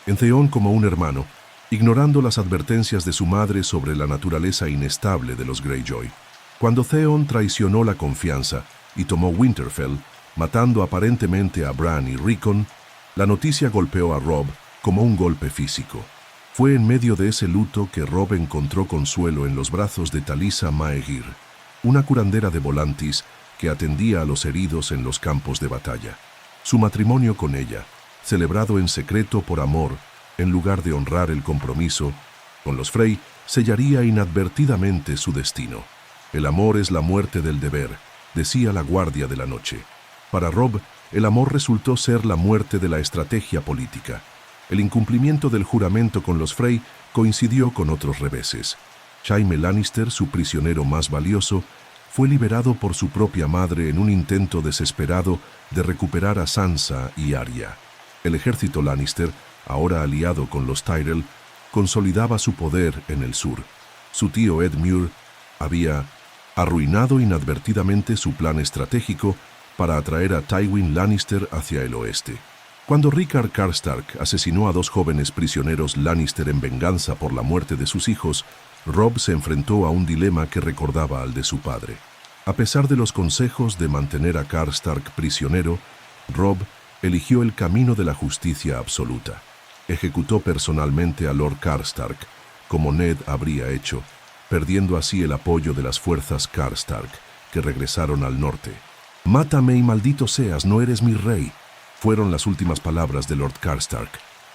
en Theon como un hermano, ignorando las advertencias de su madre sobre la naturaleza inestable de los Greyjoy. Cuando Theon traicionó la confianza y tomó Winterfell, matando aparentemente a Bran y Rickon, la noticia golpeó a Robb como un golpe físico. Fue en medio de ese luto que Robb encontró consuelo en los brazos de Talisa Maegir, una curandera de Volantis que atendía a los heridos en los campos de batalla. Su matrimonio con ella, celebrado en secreto por amor, en lugar de honrar el compromiso con los Frey, sellaría inadvertidamente su destino. El amor es la muerte del deber, decía la Guardia de la Noche. Para Robb, el amor resultó ser la muerte de la estrategia política. El incumplimiento del juramento con los Frey coincidió con otros reveses. Jaime Lannister, su prisionero más valioso, fue liberado por su propia madre en un intento desesperado de recuperar a Sansa y Arya. El ejército Lannister, ahora aliado con los Tyrell, consolidaba su poder en el sur. Su tío Edmure había arruinado inadvertidamente su plan estratégico para atraer a Tywin Lannister hacia el oeste. Cuando Rickard Karstark asesinó a 2 jóvenes prisioneros Lannister en venganza por la muerte de sus hijos, Robb se enfrentó a un dilema que recordaba al de su padre. A pesar de los consejos de mantener a Karstark prisionero, Robb eligió el camino de la justicia absoluta. Ejecutó personalmente a Lord Karstark, como Ned habría hecho, perdiendo así el apoyo de las fuerzas Karstark, que regresaron al norte. «Mátame y maldito seas, no eres mi rey», fueron las últimas palabras de Lord Karstark.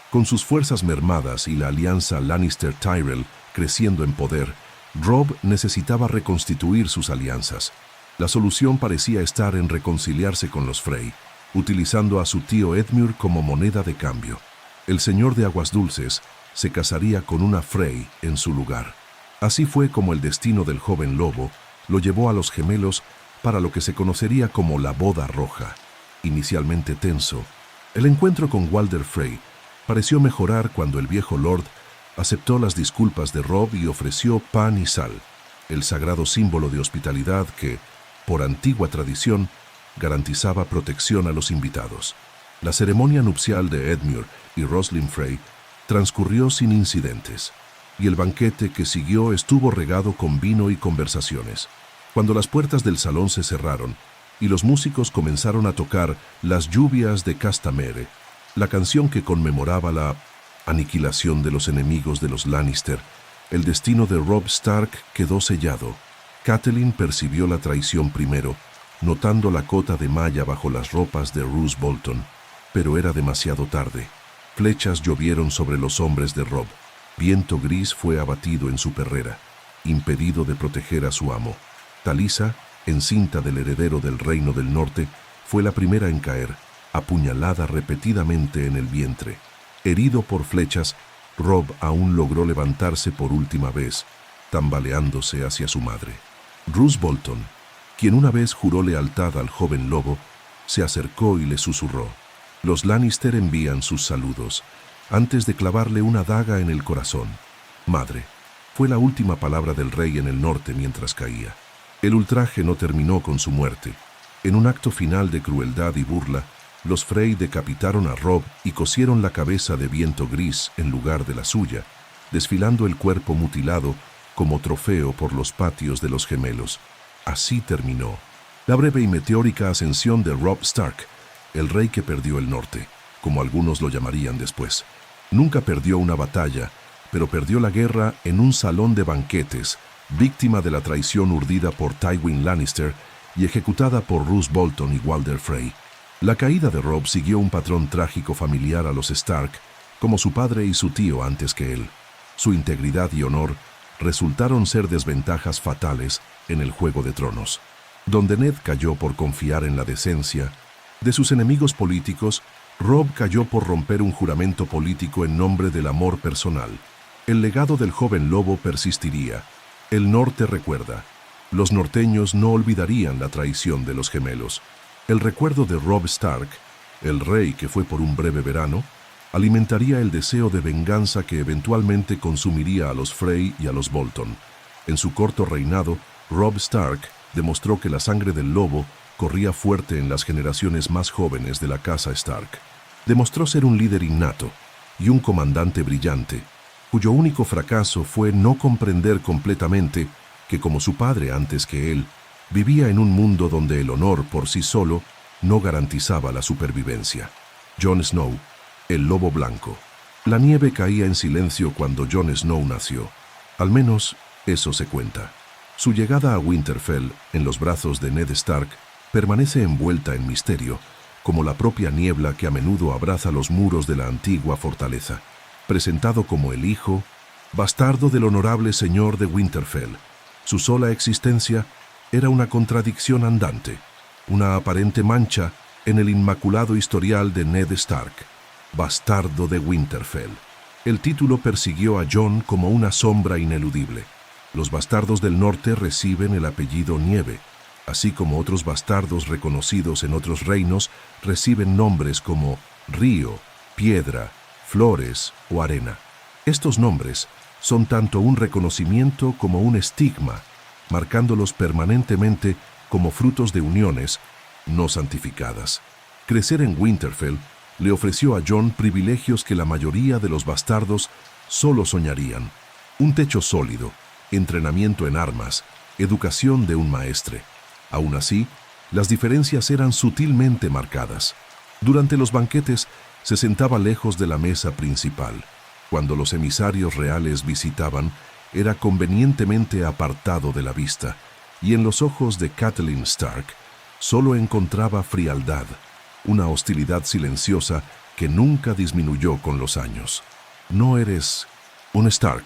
Con sus fuerzas mermadas y la alianza Lannister-Tyrell creciendo en poder, Robb necesitaba reconstituir sus alianzas. La solución parecía estar en reconciliarse con los Frey, utilizando a su tío Edmure como moneda de cambio. El señor de Aguas Dulces se casaría con una Frey en su lugar. Así fue como el destino del joven lobo lo llevó a los gemelos para lo que se conocería como la boda roja. Inicialmente tenso, el encuentro con Walder Frey pareció mejorar cuando el viejo Lord aceptó las disculpas de Robb y ofreció pan y sal, el sagrado símbolo de hospitalidad que, por antigua tradición, garantizaba protección a los invitados. La ceremonia nupcial de Edmure y Roslyn Frey transcurrió sin incidentes, y el banquete que siguió estuvo regado con vino y conversaciones. Cuando las puertas del salón se cerraron y los músicos comenzaron a tocar Las lluvias de Castamere, la canción que conmemoraba la aniquilación de los enemigos de los Lannister, el destino de Robb Stark quedó sellado. Catelyn percibió la traición primero, notando la cota de malla bajo las ropas de Roose Bolton, pero era demasiado tarde. Flechas llovieron sobre los hombres de Robb. Viento gris fue abatido en su perrera, impedido de proteger a su amo. Talisa, encinta del heredero del Reino del Norte, fue la primera en caer, apuñalada repetidamente en el vientre. Herido por flechas, Robb aún logró levantarse por última vez, tambaleándose hacia su madre. Roose Bolton, quien una vez juró lealtad al joven lobo, se acercó y le susurró: «Los Lannister envían sus saludos. antes de clavarle una daga en el corazón. Madre, fue la última palabra del rey en el norte mientras caía. El ultraje no terminó con su muerte. En un acto final de crueldad y burla, los Frey decapitaron a Robb y cosieron la cabeza de Viento Gris en lugar de la suya, desfilando el cuerpo mutilado como trofeo por los patios de los gemelos. Así terminó la breve y meteórica ascensión de Robb Stark, el rey que perdió el norte, como algunos lo llamarían después. Nunca perdió una batalla, pero perdió la guerra en un salón de banquetes, víctima de la traición urdida por Tywin Lannister y ejecutada por Roose Bolton y Walder Frey. La caída de Robb siguió un patrón trágico familiar a los Stark, como su padre y su tío antes que él. Su integridad y honor resultaron ser desventajas fatales en el Juego de Tronos, donde Ned cayó por confiar en la decencia de sus enemigos políticos. Robb cayó por romper un juramento político en nombre del amor personal. El legado del joven lobo persistiría. El norte recuerda. Los norteños no olvidarían la traición de los gemelos. El recuerdo de Robb Stark, el rey que fue por un breve verano, alimentaría el deseo de venganza que eventualmente consumiría a los Frey y a los Bolton. En su corto reinado, Robb Stark demostró que la sangre del lobo corría fuerte en las generaciones más jóvenes de la casa Stark. Demostró ser un líder innato y un comandante brillante, cuyo único fracaso fue no comprender completamente que, como su padre antes que él, vivía en un mundo donde el honor por sí solo no garantizaba la supervivencia. Jon Snow, el lobo blanco. La nieve caía en silencio cuando Jon Snow nació. Al menos eso se cuenta. Su llegada a Winterfell, en los brazos de Ned Stark, permanece envuelta en misterio, como la propia niebla que a menudo abraza los muros de la antigua fortaleza. Presentado como el hijo, bastardo del honorable señor de Winterfell, su sola existencia era una contradicción andante, una aparente mancha en el inmaculado historial de Ned Stark. Bastardo de Winterfell. El título persiguió a Jon como una sombra ineludible. Los bastardos del norte reciben el apellido Nieve, así como otros bastardos reconocidos en otros reinos reciben nombres como Río, Piedra, Flores o Arena. Estos nombres son tanto un reconocimiento como un estigma, marcándolos permanentemente como frutos de uniones no santificadas. Crecer en Winterfell le ofreció a Jon privilegios que la mayoría de los bastardos solo soñarían. Un techo sólido, entrenamiento en armas, educación de un maestre. Aún así, las diferencias eran sutilmente marcadas. Durante los banquetes se sentaba lejos de la mesa principal. Cuando los emisarios reales visitaban, era convenientemente apartado de la vista, y en los ojos de Catelyn Stark solo encontraba frialdad, una hostilidad silenciosa que nunca disminuyó con los años. «No eres un Stark»,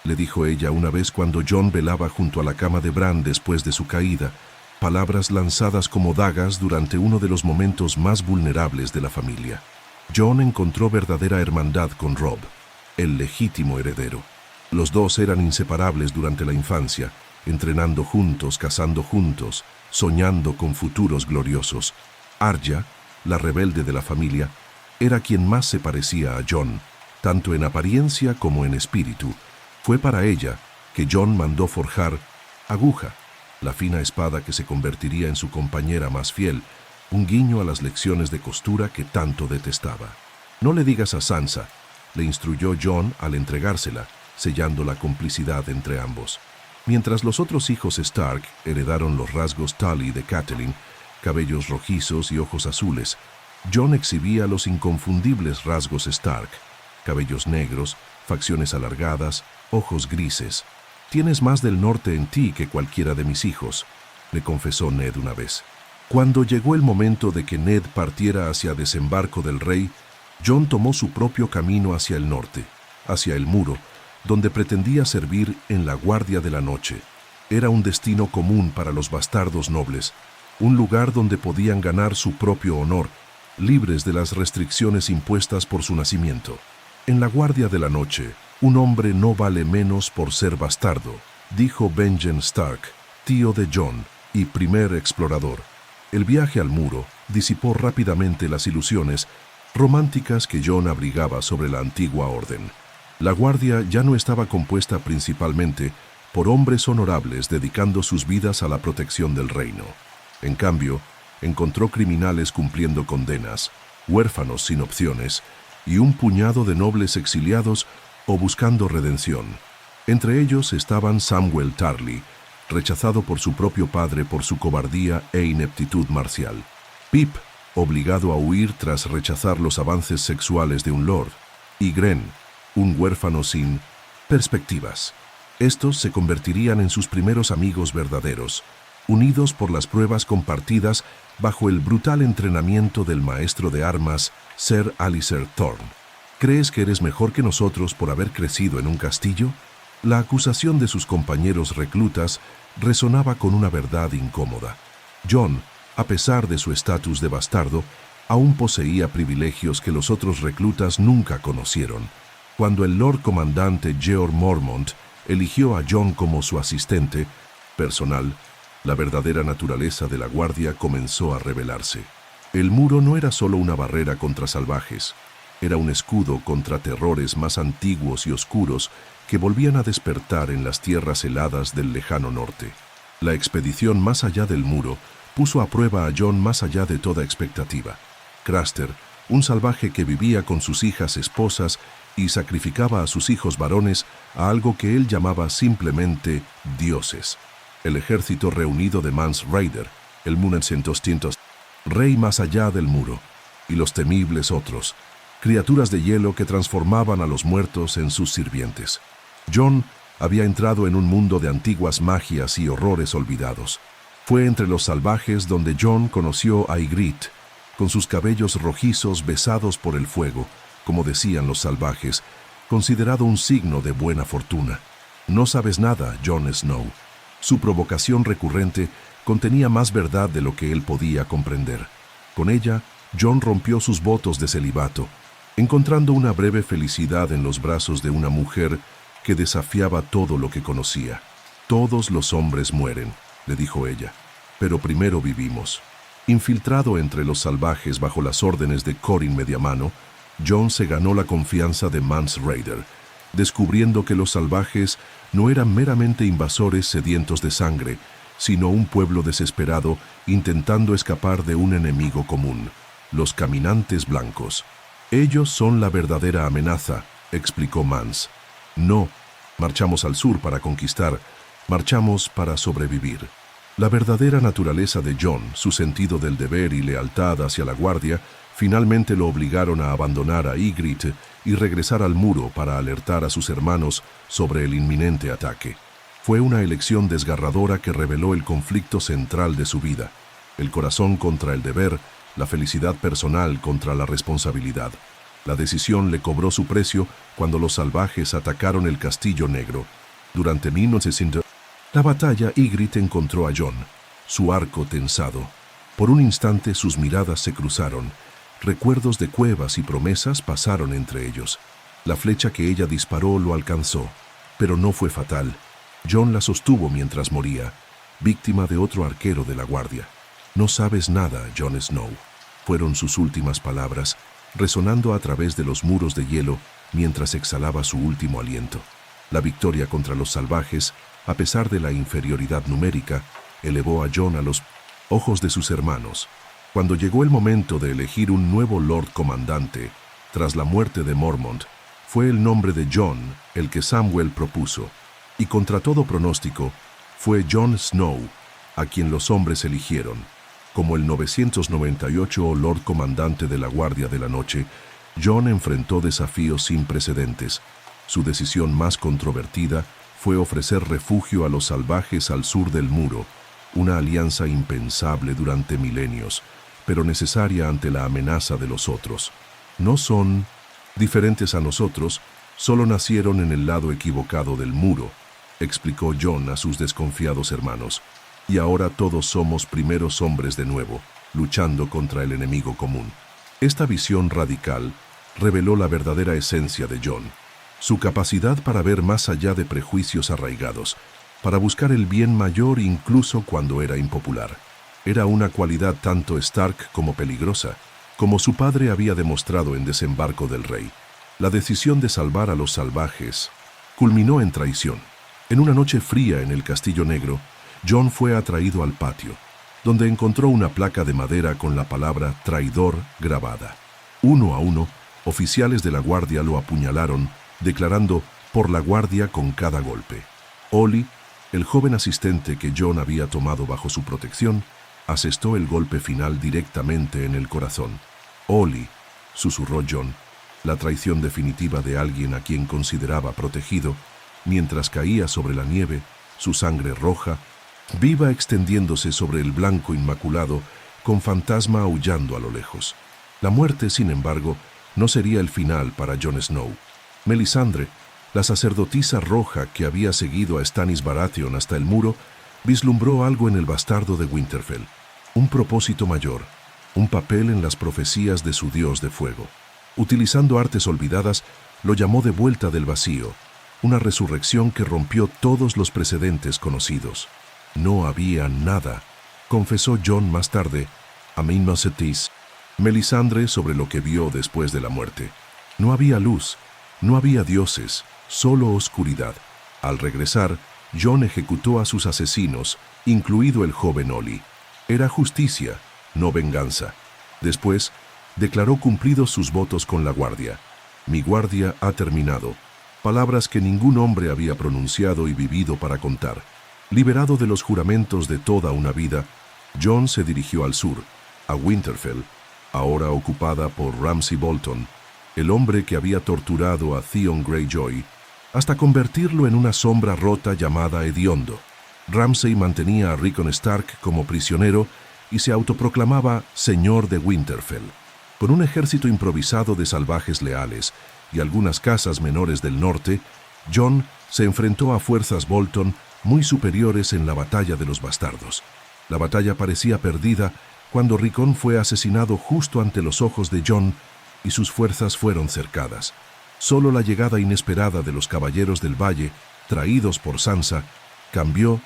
le dijo ella una vez cuando Jon velaba junto a la cama de Bran después de su caída, palabras lanzadas como dagas durante uno de los momentos más vulnerables de la familia. Jon encontró verdadera hermandad con Robb, el legítimo heredero. Los dos eran inseparables durante la infancia, entrenando juntos, cazando juntos, soñando con futuros gloriosos. Arya, la rebelde de la familia, era quien más se parecía a Jon, tanto en apariencia como en espíritu. Fue para ella que Jon mandó forjar Aguja, la fina espada que se convertiría en su compañera más fiel, un guiño a las lecciones de costura que tanto detestaba. «No le digas a Sansa», le instruyó Jon al entregársela, sellando la complicidad entre ambos. Mientras los otros hijos Stark heredaron los rasgos Tully de Catelyn, cabellos rojizos y ojos azules, Jon exhibía los inconfundibles rasgos Stark, cabellos negros, facciones alargadas, ojos grises. «Tienes más del norte en ti que cualquiera de mis hijos», le confesó Ned una vez. Cuando llegó el momento de que Ned partiera hacia Desembarco del Rey, Jon tomó su propio camino hacia el norte, hacia el muro, donde pretendía servir en la Guardia de la Noche. Era un destino común para los bastardos nobles, un lugar donde podían ganar su propio honor, libres de las restricciones impuestas por su nacimiento. En la Guardia de la Noche, un hombre no vale menos por ser bastardo, dijo Benjen Stark, tío de Jon y primer explorador. El viaje al muro disipó rápidamente las ilusiones románticas que Jon abrigaba sobre la antigua orden. La Guardia ya no estaba compuesta principalmente por hombres honorables dedicando sus vidas a la protección del reino. En cambio, encontró criminales cumpliendo condenas, huérfanos sin opciones y un puñado de nobles exiliados o buscando redención. Entre ellos estaban Samwell Tarly, rechazado por su propio padre por su cobardía e ineptitud marcial; Pip, obligado a huir tras rechazar los avances sexuales de un lord; y Gren, un huérfano sin perspectivas. Estos se convertirían en sus primeros amigos verdaderos, unidos por las pruebas compartidas bajo el brutal entrenamiento del maestro de armas, Ser Alistair Thorne. ¿Crees que eres mejor que nosotros por haber crecido en un castillo? La acusación de sus compañeros reclutas resonaba con una verdad incómoda. Jon, a pesar de su estatus de bastardo, aún poseía privilegios que los otros reclutas nunca conocieron. Cuando el Lord Comandante Jeor Mormont eligió a Jon como su asistente personal, la verdadera naturaleza de la Guardia comenzó a revelarse. El muro no era solo una barrera contra salvajes, era un escudo contra terrores más antiguos y oscuros que volvían a despertar en las tierras heladas del lejano norte. La expedición más allá del muro puso a prueba a Jon más allá de toda expectativa. Craster, un salvaje que vivía con sus hijas esposas y sacrificaba a sus hijos varones a algo que él llamaba simplemente dioses. El ejército reunido de Mance Rayder, el Munencentostientos, rey más allá del muro, y los temibles otros, criaturas de hielo que transformaban a los muertos en sus sirvientes. Jon había entrado en un mundo de antiguas magias y horrores olvidados. Fue entre los salvajes donde Jon conoció a Ygritte, con sus cabellos rojizos besados por el fuego, como decían los salvajes, considerado un signo de buena fortuna. No sabes nada, Jon Snow. Su provocación recurrente contenía más verdad de lo que él podía comprender. Con ella, Jon rompió sus votos de celibato, encontrando una breve felicidad en los brazos de una mujer que desafiaba todo lo que conocía. «Todos los hombres mueren», le dijo ella, «pero primero vivimos». Infiltrado entre los salvajes bajo las órdenes de Corin Mediamano, Jon se ganó la confianza de Mance Rayder, descubriendo que los salvajes no eran meramente invasores sedientos de sangre, sino un pueblo desesperado intentando escapar de un enemigo común, los caminantes blancos. «Ellos son la verdadera amenaza», explicó Mance. «No, marchamos al sur para conquistar, marchamos para sobrevivir». La verdadera naturaleza de Jon, su sentido del deber y lealtad hacia la Guardia, finalmente lo obligaron a abandonar a Ygritte y regresar al muro para alertar a sus hermanos sobre el inminente ataque. Fue una elección desgarradora que reveló el conflicto central de su vida: el corazón contra el deber, la felicidad personal contra la responsabilidad. La decisión le cobró su precio cuando los salvajes atacaron el Castillo Negro. Durante 1900, la batalla, Ygritte encontró a Jon, su arco tensado. Por un instante sus miradas se cruzaron. Recuerdos de cuevas y promesas pasaron entre ellos. La flecha que ella disparó lo alcanzó, pero no fue fatal. Jon la sostuvo mientras moría, víctima de otro arquero de la Guardia. «No sabes nada, Jon Snow», fueron sus últimas palabras, resonando a través de los muros de hielo mientras exhalaba su último aliento. La victoria contra los salvajes, a pesar de la inferioridad numérica, elevó a Jon a los ojos de sus hermanos. Cuando llegó el momento de elegir un nuevo Lord Comandante, tras la muerte de Mormont, fue el nombre de Jon el que Samwell propuso, y contra todo pronóstico, fue Jon Snow a quien los hombres eligieron. Como el 998 Lord Comandante de la Guardia de la Noche, Jon enfrentó desafíos sin precedentes. Su decisión más controvertida fue ofrecer refugio a los salvajes al sur del muro, una alianza impensable durante milenios, pero necesaria ante la amenaza de los otros. No son diferentes a nosotros, solo nacieron en el lado equivocado del muro, explicó Jon a sus desconfiados hermanos. Y ahora todos somos primeros hombres de nuevo, luchando contra el enemigo común. Esta visión radical reveló la verdadera esencia de Jon, su capacidad para ver más allá de prejuicios arraigados, para buscar el bien mayor incluso cuando era impopular. Era una cualidad tanto Stark como peligrosa, Como su padre había demostrado en Desembarco del Rey, la decisión de salvar a los salvajes culminó en traición. En una noche fría en el Castillo Negro, Jon fue atraído al patio, donde encontró una placa de madera con la palabra traidor grabada. Uno a uno, oficiales de la guardia lo apuñalaron, declarando por la guardia con cada golpe. Olly, el joven asistente que Jon había tomado bajo su protección, asestó el golpe final directamente en el corazón. Olly, susurró Jon, la traición definitiva de alguien a quien consideraba protegido, mientras caía sobre la nieve, su sangre roja, viva extendiéndose sobre el blanco inmaculado, con fantasma aullando a lo lejos. La muerte, sin embargo, no sería el final para Jon Snow. Melisandre, la sacerdotisa roja que había seguido a Stannis Baratheon hasta el muro, vislumbró algo en el bastardo de Winterfell, un propósito mayor, un papel en las profecías de su dios de fuego. Utilizando artes olvidadas, lo llamó de vuelta del vacío, una resurrección que rompió todos los precedentes conocidos. No había nada, confesó Jon más tarde a Minos Ithis, Melisandre, sobre lo que vio después de la muerte. No había luz, no había dioses, solo oscuridad. Al regresar, Jon ejecutó a sus asesinos, incluido el joven Olly. Era justicia, no venganza. Después, declaró cumplidos sus votos con la guardia. Mi guardia ha terminado. Palabras que ningún hombre había pronunciado y vivido para contar. Liberado de los juramentos de toda una vida, Jon se dirigió al sur, a Winterfell, ahora ocupada por Ramsay Bolton, el hombre que había torturado a Theon Greyjoy, hasta convertirlo en una sombra rota llamada Hediondo. Ramsay mantenía a Rickon Stark como prisionero y se autoproclamaba Señor de Winterfell. Con un ejército improvisado de salvajes leales y algunas casas menores del norte, Jon se enfrentó a fuerzas Bolton muy superiores en la batalla de los bastardos. La batalla parecía perdida cuando Rickon fue asesinado justo ante los ojos de Jon y sus fuerzas fueron cercadas. Solo la llegada inesperada de los caballeros del valle, traídos por Sansa, cambió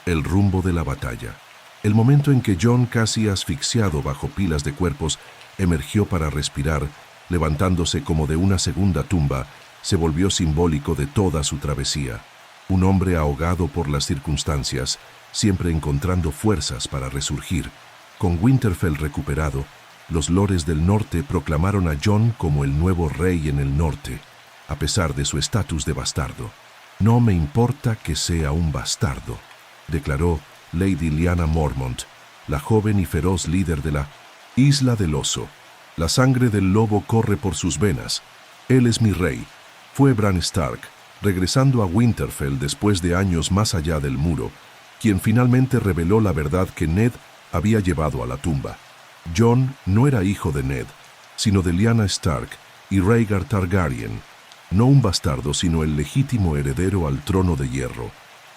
el rumbo de la batalla. El momento en que Jon, casi asfixiado bajo pilas de cuerpos, emergió para respirar, levantándose como de una segunda tumba, se volvió simbólico de toda su travesía. Un hombre ahogado por las circunstancias, siempre encontrando fuerzas para resurgir. Con Winterfell recuperado, los lores del norte proclamaron a Jon como el nuevo rey en el norte, a pesar de su estatus de bastardo. No me importa que sea un bastardo, declaró Lady Lyanna Mormont, la joven y feroz líder de la Isla del Oso. La sangre del lobo corre por sus venas. Él es mi rey. Fue Bran Stark, regresando a Winterfell después de años más allá del muro, quien finalmente reveló la verdad que Ned había llevado a la tumba. Jon no era hijo de Ned, sino de Lyanna Stark y Rhaegar Targaryen, no un bastardo, sino el legítimo heredero al trono de hierro,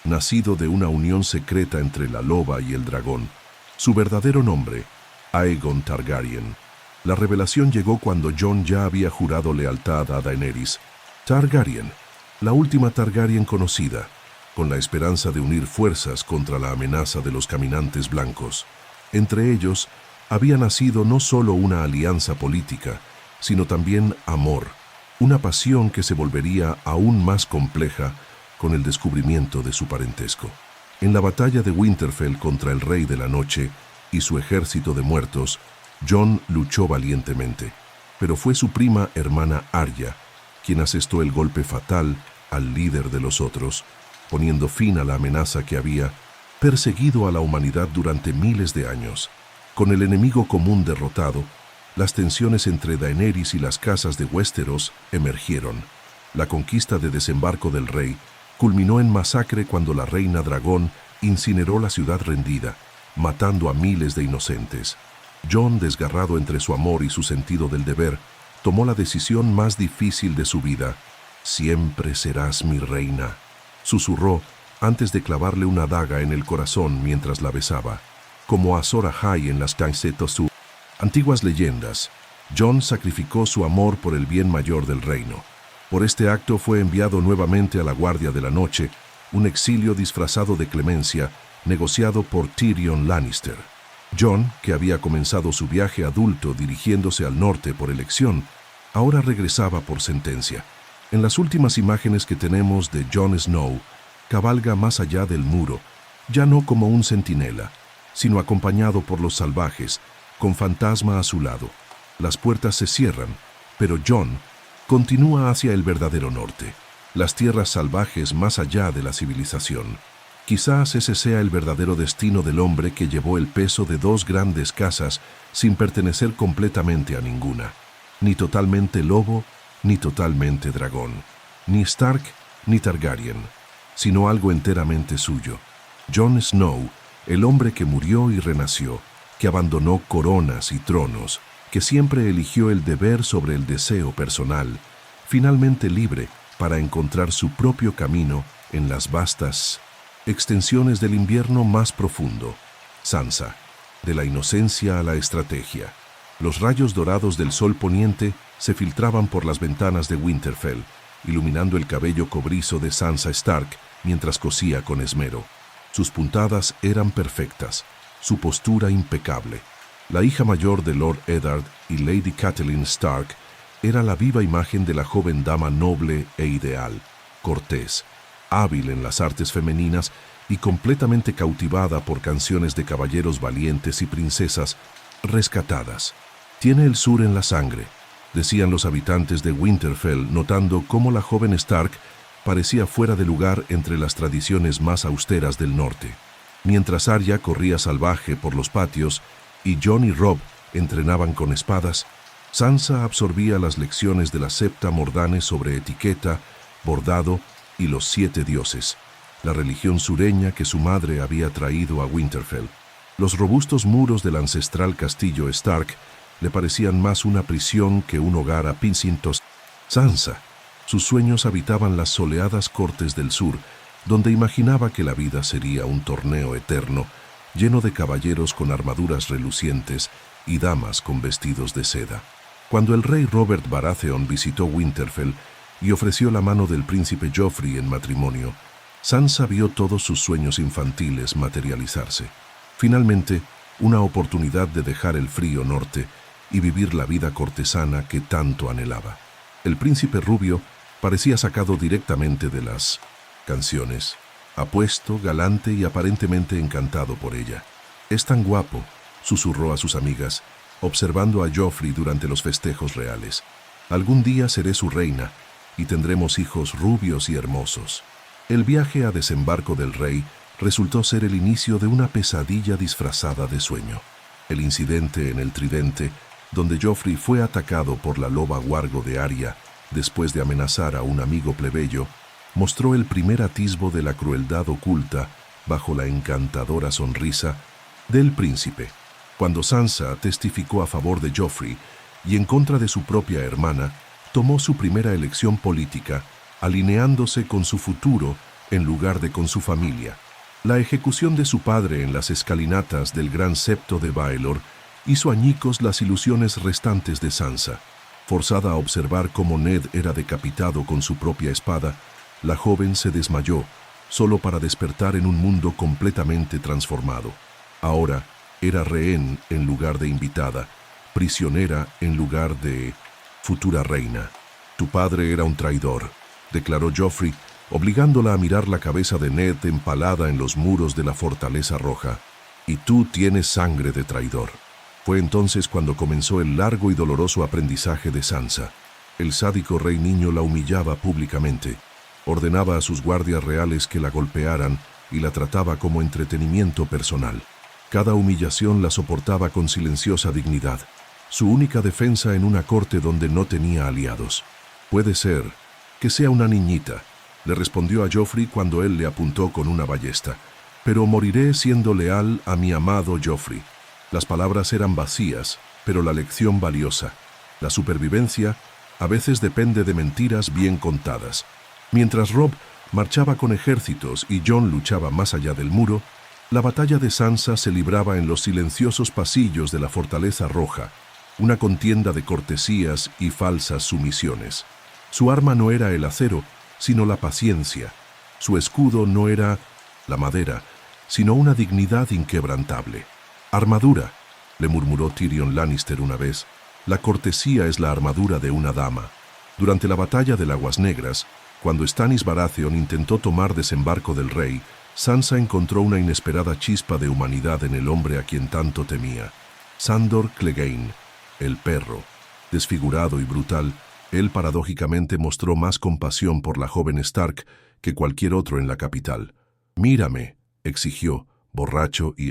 nacido de una unión secreta entre la loba y el dragón. Su verdadero nombre, Aegon Targaryen. La revelación llegó cuando Jon ya había jurado lealtad a Daenerys Targaryen, la última Targaryen conocida, con la esperanza de unir fuerzas contra la amenaza de los caminantes blancos. Entre ellos, había nacido no solo una alianza política, sino también amor, una pasión que se volvería aún más compleja con el descubrimiento de su parentesco. En la batalla de Winterfell contra el Rey de la Noche y su ejército de muertos, Jon luchó valientemente, pero fue su prima hermana Arya quien asestó el golpe fatal al líder de los otros, poniendo fin a la amenaza que había perseguido a la humanidad durante miles de años. Con el enemigo común derrotado, las tensiones entre Daenerys y las casas de Westeros emergieron. La conquista de Desembarco del Rey culminó en masacre cuando la reina dragón incineró la ciudad rendida, matando a miles de inocentes. Jon, desgarrado entre su amor y su sentido del deber, tomó la decisión más difícil de su vida. «Siempre serás mi reina», susurró antes de clavarle una daga en el corazón mientras la besaba. Como Azor Ahai en las Kaisetsu, antiguas leyendas, Jon sacrificó su amor por el bien mayor del reino. Por este acto fue enviado nuevamente a la Guardia de la Noche, un exilio disfrazado de clemencia, negociado por Tyrion Lannister. Jon, que había comenzado su viaje adulto dirigiéndose al norte por elección, ahora regresaba por sentencia. En las últimas imágenes que tenemos de Jon Snow, cabalga más allá del muro, ya no como un centinela, sino acompañado por los salvajes, con Fantasma a su lado. Las puertas se cierran, pero Jon continúa hacia el verdadero norte, las tierras salvajes más allá de la civilización. Quizás ese sea el verdadero destino del hombre que llevó el peso de dos grandes casas sin pertenecer completamente a ninguna. Ni totalmente lobo, ni totalmente dragón. Ni Stark, ni Targaryen, sino algo enteramente suyo. Jon Snow, el hombre que murió y renació, que abandonó coronas y tronos, que siempre eligió el deber sobre el deseo personal, finalmente libre para encontrar su propio camino en las vastas extensiones del invierno más profundo. Sansa, de la inocencia a la estrategia. Los rayos dorados del sol poniente se filtraban por las ventanas de Winterfell, iluminando el cabello cobrizo de Sansa Stark mientras cosía con esmero. Sus puntadas eran perfectas, su postura impecable. La hija mayor de Lord Eddard y Lady Catelyn Stark era la viva imagen de la joven dama noble e ideal, cortés, hábil en las artes femeninas y completamente cautivada por canciones de caballeros valientes y princesas rescatadas. «Tiene el sur en la sangre», decían los habitantes de Winterfell, notando cómo la joven Stark parecía fuera de lugar entre las tradiciones más austeras del norte. Mientras Arya corría salvaje por los patios y Jon y Robb entrenaban con espadas, Sansa absorbía las lecciones de la Septa Mordane sobre etiqueta, bordado y los 7 dioses, la religión sureña que su madre había traído a Winterfell. Los robustos muros del ancestral castillo Stark le parecían más una prisión que un hogar a Pincintos. Sansa, sus sueños habitaban las soleadas cortes del sur, donde imaginaba que la vida sería un torneo eterno, lleno de caballeros con armaduras relucientes y damas con vestidos de seda. Cuando el rey Robert Baratheon visitó Winterfell y ofreció la mano del príncipe Joffrey en matrimonio, Sansa vio todos sus sueños infantiles materializarse. Finalmente, una oportunidad de dejar el frío norte y vivir la vida cortesana que tanto anhelaba. El príncipe rubio parecía sacado directamente de las canciones, apuesto, galante y aparentemente encantado por ella. «Es tan guapo», susurró a sus amigas, observando a Joffrey durante los festejos reales. «Algún día seré su reina y tendremos hijos rubios y hermosos». El viaje a desembarco del rey resultó ser el inicio de una pesadilla disfrazada de sueño. El incidente en el Tridente, donde Joffrey fue atacado por la loba Wargo de Arya después de amenazar a un amigo plebeyo, mostró el primer atisbo de la crueldad oculta bajo la encantadora sonrisa del príncipe. Cuando Sansa testificó a favor de Joffrey y en contra de su propia hermana, tomó su primera elección política, alineándose con su futuro en lugar de con su familia. La ejecución de su padre en las escalinatas del Gran Septo de Baelor hizo añicos las ilusiones restantes de Sansa. Forzada a observar cómo Ned era decapitado con su propia espada, la joven se desmayó, solo para despertar en un mundo completamente transformado. Ahora era rehén en lugar de invitada, prisionera en lugar de futura reina. «Tu padre era un traidor», declaró Joffrey, obligándola a mirar la cabeza de Ned empalada en los muros de la Fortaleza Roja. «Y tú tienes sangre de traidor». Fue entonces cuando comenzó el largo y doloroso aprendizaje de Sansa. El sádico rey niño la humillaba públicamente, ordenaba a sus guardias reales que la golpearan y la trataba como entretenimiento personal. Cada humillación la soportaba con silenciosa dignidad, su única defensa en una corte donde no tenía aliados. «Puede ser que sea una niñita», le respondió a Joffrey cuando él le apuntó con una ballesta, «pero moriré siendo leal a mi amado Joffrey». Las palabras eran vacías, pero la lección valiosa. La supervivencia a veces depende de mentiras bien contadas. Mientras Robb marchaba con ejércitos y Jon luchaba más allá del muro, la batalla de Sansa se libraba en los silenciosos pasillos de la Fortaleza Roja, una contienda de cortesías y falsas sumisiones. Su arma no era el acero, sino la paciencia. Su escudo no era la madera, sino una dignidad inquebrantable. Armadura, le murmuró Tyrion Lannister una vez. La cortesía es la armadura de una dama. Durante la batalla de Aguas Negras, cuando Stannis Baratheon intentó tomar desembarco del rey, Sansa encontró una inesperada chispa de humanidad en el hombre a quien tanto temía. Sandor Clegane, el perro. Desfigurado y brutal, él paradójicamente mostró más compasión por la joven Stark que cualquier otro en la capital. «Mírame», exigió, borracho y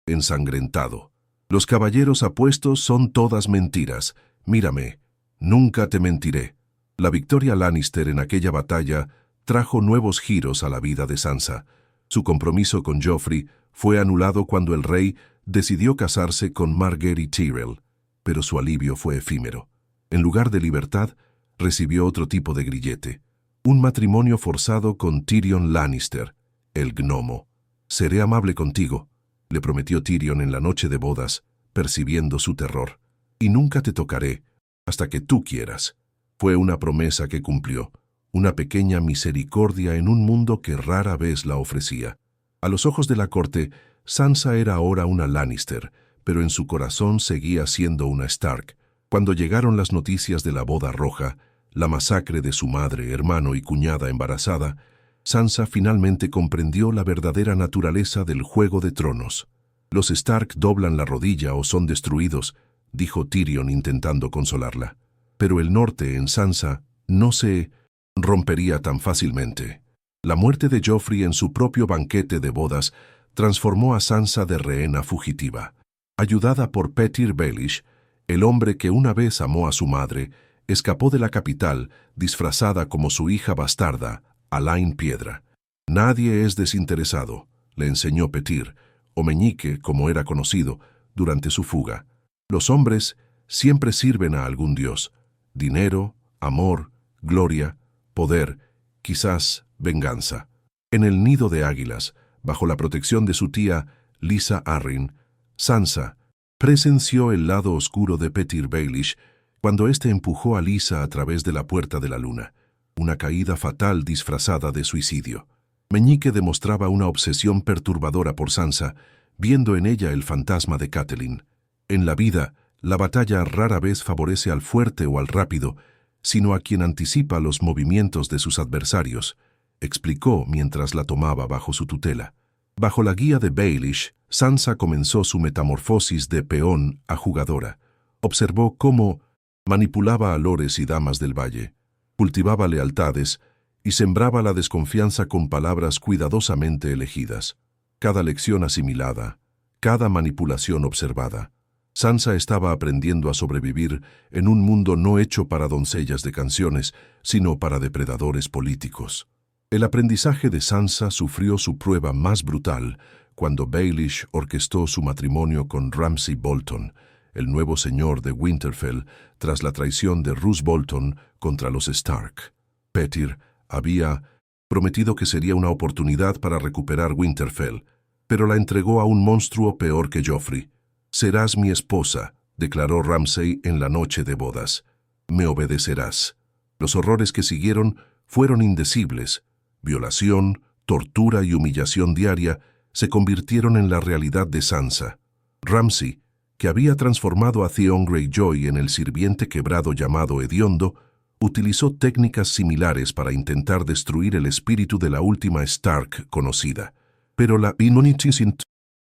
ensangrentado. «Los caballeros apuestos son todas mentiras. Mírame, nunca te mentiré». La victoria Lannister en aquella batalla trajo nuevos giros a la vida de Sansa. Su compromiso con Joffrey fue anulado cuando el rey decidió casarse con Margaery Tyrell, pero su alivio fue efímero. En lugar de libertad, recibió otro tipo de grillete. Un matrimonio forzado con Tyrion Lannister, el gnomo. «Seré amable contigo», le prometió Tyrion en la noche de bodas, percibiendo su terror. «Y nunca te tocaré, hasta que tú quieras». Fue una promesa que cumplió, una pequeña misericordia en un mundo que rara vez la ofrecía. A los ojos de la corte, Sansa era ahora una Lannister, pero en su corazón seguía siendo una Stark. Cuando llegaron las noticias de la boda roja, la masacre de su madre, hermano y cuñada embarazada, Sansa finalmente comprendió la verdadera naturaleza del Juego de Tronos. «Los Stark doblan la rodilla o son destruidos», dijo Tyrion intentando consolarla. Pero el norte en Sansa no se rompería tan fácilmente. La muerte de Joffrey en su propio banquete de bodas transformó a Sansa de rehén fugitiva. Ayudada por Petyr Baelish, el hombre que una vez amó a su madre, escapó de la capital disfrazada como su hija bastarda, Alayne Piedra. «Nadie es desinteresado», le enseñó Petyr, o Meñique como era conocido, durante su fuga. «Los hombres siempre sirven a algún dios. Dinero, amor, gloria, poder, quizás venganza». En el nido de águilas, bajo la protección de su tía Lysa Arryn, Sansa presenció el lado oscuro de Petyr Baelish cuando éste empujó a Lysa a través de la Puerta de la Luna, una caída fatal disfrazada de suicidio. Meñique demostraba una obsesión perturbadora por Sansa, viendo en ella el fantasma de Catelyn. En la vida, la batalla rara vez favorece al fuerte o al rápido, sino a quien anticipa los movimientos de sus adversarios, explicó mientras la tomaba bajo su tutela. Bajo la guía de Baelish, Sansa comenzó su metamorfosis de peón a jugadora. Observó cómo manipulaba a lores y damas del valle, cultivaba lealtades y sembraba la desconfianza con palabras cuidadosamente elegidas. Cada lección asimilada, cada manipulación observada. Sansa estaba aprendiendo a sobrevivir en un mundo no hecho para doncellas de canciones, sino para depredadores políticos. El aprendizaje de Sansa sufrió su prueba más brutal cuando Baelish orquestó su matrimonio con Ramsay Bolton, el nuevo señor de Winterfell, tras la traición de Roose Bolton contra los Stark. Petyr había prometido que sería una oportunidad para recuperar Winterfell, pero la entregó a un monstruo peor que Joffrey. «Serás mi esposa», declaró Ramsay en la noche de bodas. «Me obedecerás». Los horrores que siguieron fueron indecibles. Violación, tortura y humillación diaria se convirtieron en la realidad de Sansa. Ramsay, que había transformado a Theon Greyjoy en el sirviente quebrado llamado Hediondo, utilizó técnicas similares para intentar destruir el espíritu de la última Stark conocida. Pero la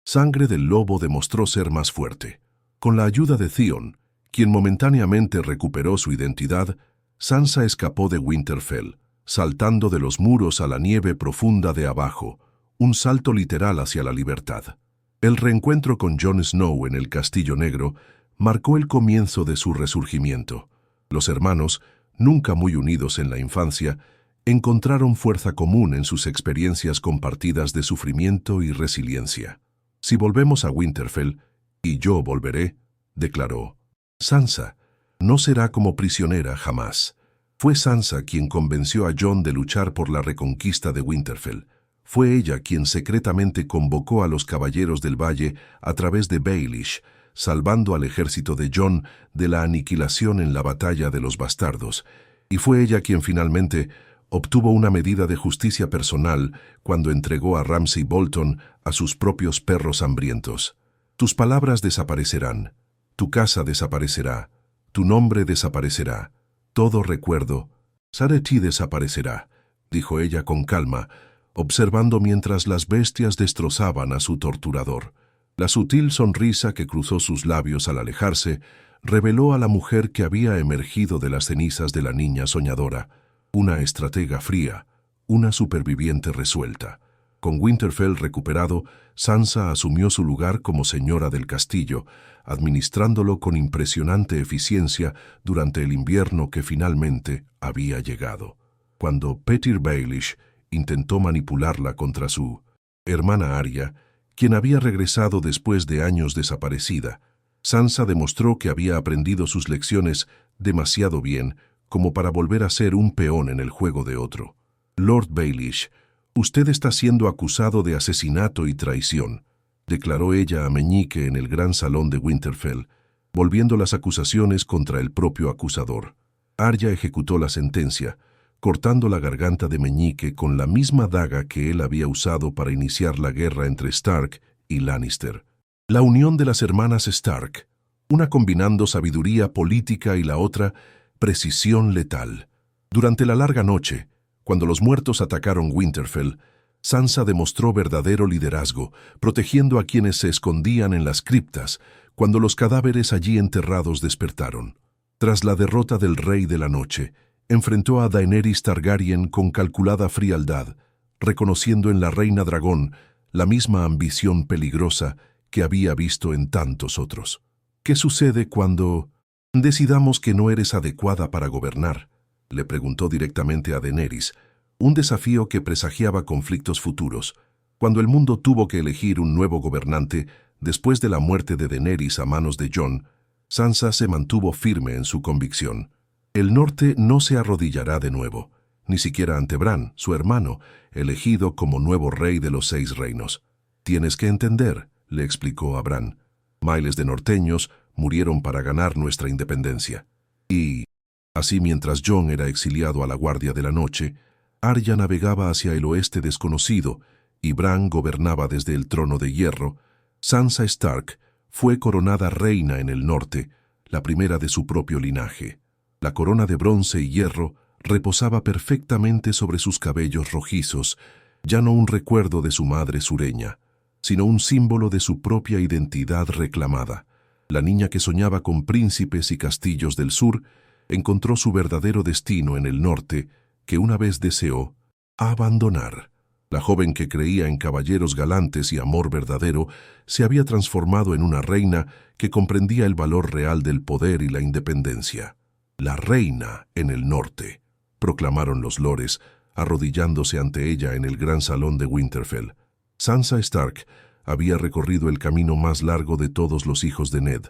sangre del lobo demostró ser más fuerte. Con la ayuda de Theon, quien momentáneamente recuperó su identidad, Sansa escapó de Winterfell, saltando de los muros a la nieve profunda de abajo, un salto literal hacia la libertad. El reencuentro con Jon Snow en el Castillo Negro marcó el comienzo de su resurgimiento. Los hermanos, nunca muy unidos en la infancia, encontraron fuerza común en sus experiencias compartidas de sufrimiento y resiliencia. «Si volvemos a Winterfell, y yo volveré», declaró. «Sansa no será como prisionera jamás». Fue Sansa quien convenció a Jon de luchar por la reconquista de Winterfell. Fue ella quien secretamente convocó a los Caballeros del Valle a través de Baelish, salvando al ejército de Jon de la aniquilación en la batalla de los bastardos. Y fue ella quien finalmente obtuvo una medida de justicia personal cuando entregó a Ramsay Bolton a sus propios perros hambrientos. Tus palabras desaparecerán, tu casa desaparecerá, tu nombre desaparecerá, todo recuerdo, Sareti desaparecerá, dijo ella con calma, observando mientras las bestias destrozaban a su torturador. La sutil sonrisa que cruzó sus labios al alejarse reveló a la mujer que había emergido de las cenizas de la niña soñadora, una estratega fría, una superviviente resuelta. Con Winterfell recuperado, Sansa asumió su lugar como señora del castillo, administrándolo con impresionante eficiencia durante el invierno que finalmente había llegado. Cuando Petyr Baelish intentó manipularla contra su hermana Arya, quien había regresado después de años desaparecida, Sansa demostró que había aprendido sus lecciones demasiado bien como para volver a ser un peón en el juego de otro. Lord Baelish, usted está siendo acusado de asesinato y traición, declaró ella a Meñique en el gran salón de Winterfell, volviendo las acusaciones contra el propio acusador. Arya ejecutó la sentencia, cortando la garganta de Meñique con la misma daga que él había usado para iniciar la guerra entre Stark y Lannister. La unión de las hermanas Stark, una combinando sabiduría política y la otra precisión letal. Durante la larga noche, cuando los muertos atacaron Winterfell, Sansa demostró verdadero liderazgo, protegiendo a quienes se escondían en las criptas cuando los cadáveres allí enterrados despertaron. Tras la derrota del Rey de la Noche, enfrentó a Daenerys Targaryen con calculada frialdad, reconociendo en la Reina Dragón la misma ambición peligrosa que había visto en tantos otros. ¿Qué sucede cuando decidamos que no eres adecuada para gobernar?, le preguntó directamente a Daenerys, un desafío que presagiaba conflictos futuros, cuando el mundo tuvo que elegir un nuevo gobernante después de la muerte de Daenerys a manos de Jon. Sansa se mantuvo firme en su convicción. El norte no se arrodillará de nuevo, ni siquiera ante Bran, su hermano, elegido como nuevo rey de los 6 reinos. Tienes que entender, le explicó a Bran. Miles de norteños murieron para ganar nuestra independencia. Y así, mientras Jon era exiliado a la Guardia de la Noche, Arya navegaba hacia el oeste desconocido y Bran gobernaba desde el trono de hierro, Sansa Stark fue coronada reina en el norte, la primera de su propio linaje. La corona de bronce y hierro reposaba perfectamente sobre sus cabellos rojizos, ya no un recuerdo de su madre sureña, sino un símbolo de su propia identidad reclamada. La niña que soñaba con príncipes y castillos del sur encontró su verdadero destino en el norte, que una vez deseó abandonar. La joven que creía en caballeros galantes y amor verdadero se había transformado en una reina que comprendía el valor real del poder y la independencia. La reina en el norte, proclamaron los lores, arrodillándose ante ella en el gran salón de Winterfell. Sansa Stark había recorrido el camino más largo de todos los hijos de Ned,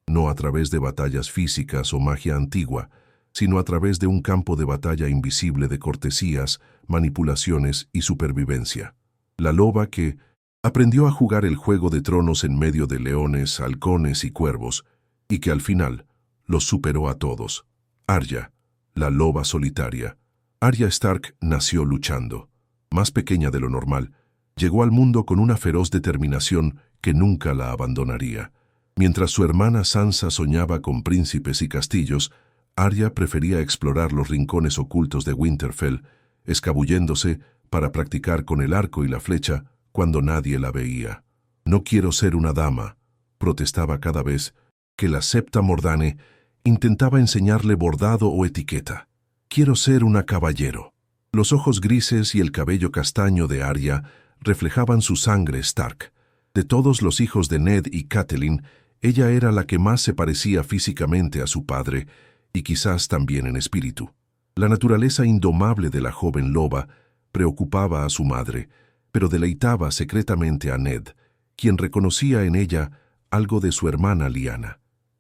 no a través de batallas físicas o magia antigua, sino a través de un campo de batalla invisible de cortesías, manipulaciones y supervivencia. La loba que aprendió a jugar el juego de tronos en medio de leones, halcones y cuervos, y que al final los superó a todos. Arya, la loba solitaria. Arya Stark nació luchando. Más pequeña de lo normal, llegó al mundo con una feroz determinación que nunca la abandonaría. Mientras su hermana Sansa soñaba con príncipes y castillos, Arya prefería explorar los rincones ocultos de Winterfell, escabulléndose para practicar con el arco y la flecha cuando nadie la veía. «No quiero ser una dama», protestaba cada vez que la Septa Mordane intentaba enseñarle bordado o etiqueta. «Quiero ser una caballero». Los ojos grises y el cabello castaño de Arya reflejaban su sangre Stark. De todos los hijos de Ned y Catelyn, ella era la que más se parecía físicamente a su padre, y quizás también en espíritu. La naturaleza indomable de la joven loba preocupaba a su madre, pero deleitaba secretamente a Ned, quien reconocía en ella algo de su hermana Lyanna.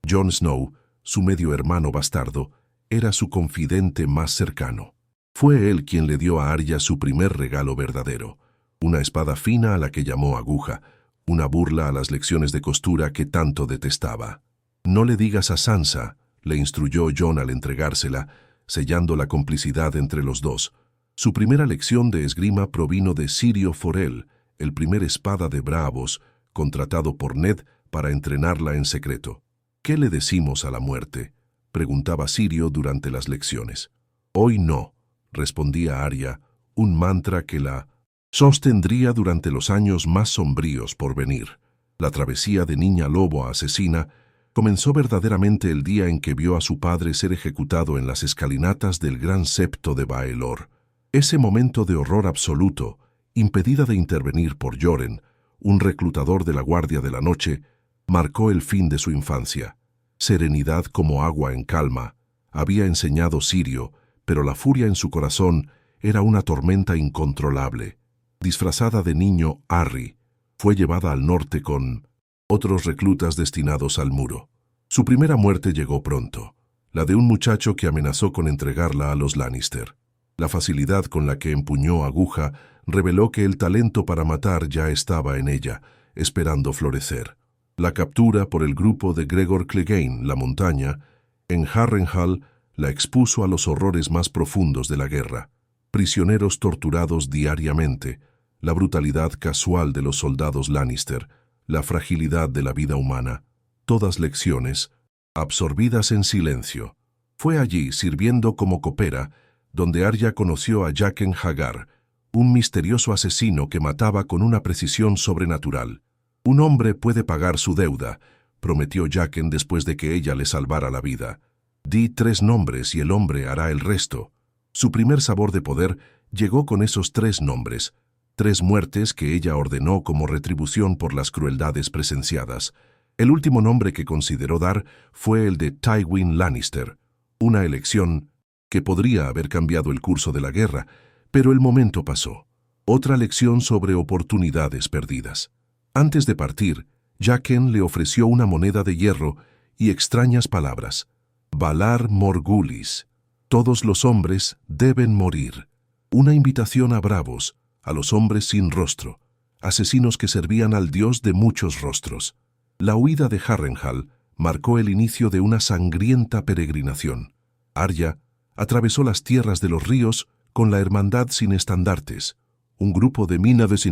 Jon Snow, su medio hermano bastardo, era su confidente más cercano. Fue él quien le dio a Arya su primer regalo verdadero, una espada fina a la que llamó aguja, una burla a las lecciones de costura que tanto detestaba. «No le digas a Sansa», le instruyó Jon al entregársela, sellando la complicidad entre los dos. Su primera lección de esgrima provino de Syrio Forel, el primer espada de bravos, contratado por Ned para entrenarla en secreto. ¿Qué le decimos a la muerte?, preguntaba Sirio durante las lecciones. Hoy no, respondía Arya, un mantra que la sostendría durante los años más sombríos por venir. La travesía de niña lobo a asesina comenzó verdaderamente el día en que vio a su padre ser ejecutado en las escalinatas del gran septo de Baelor. Ese momento de horror absoluto, impedida de intervenir por Yoren, un reclutador de la Guardia de la Noche, marcó el fin de su infancia. Serenidad como agua en calma, había enseñado Sirio, pero la furia en su corazón era una tormenta incontrolable. Disfrazada de niño, Arry fue llevada al norte con otros reclutas destinados al muro. Su primera muerte llegó pronto, la de un muchacho que amenazó con entregarla a los Lannister. La facilidad con la que empuñó aguja reveló que el talento para matar ya estaba en ella, esperando florecer. La captura por el grupo de Gregor Clegane, la montaña, en Harrenhal, la expuso a los horrores más profundos de la guerra. Prisioneros torturados diariamente, la brutalidad casual de los soldados Lannister, la fragilidad de la vida humana, todas lecciones, absorbidas en silencio. Fue allí, sirviendo como copera, donde Arya conoció a Jaqen H'ghar, un misterioso asesino que mataba con una precisión sobrenatural. Un hombre puede pagar su deuda, prometió Jaqen después de que ella le salvara la vida. Di 3 nombres y el hombre hará el resto. Su primer sabor de poder llegó con esos 3 nombres, 3 muertes que ella ordenó como retribución por las crueldades presenciadas. El último nombre que consideró dar fue el de Tywin Lannister, una elección que podría haber cambiado el curso de la guerra, pero el momento pasó. Otra lección sobre oportunidades perdidas. Antes de partir, Jaqen le ofreció una moneda de hierro y extrañas palabras. Valar Morgulis. Todos los hombres deben morir. Una invitación a bravos, a los hombres sin rostro, asesinos que servían al dios de muchos rostros. La huida de Harrenhal marcó el inicio de una sangrienta peregrinación. Arya atravesó las tierras de los ríos con la Hermandad sin estandartes, un grupo de Minaves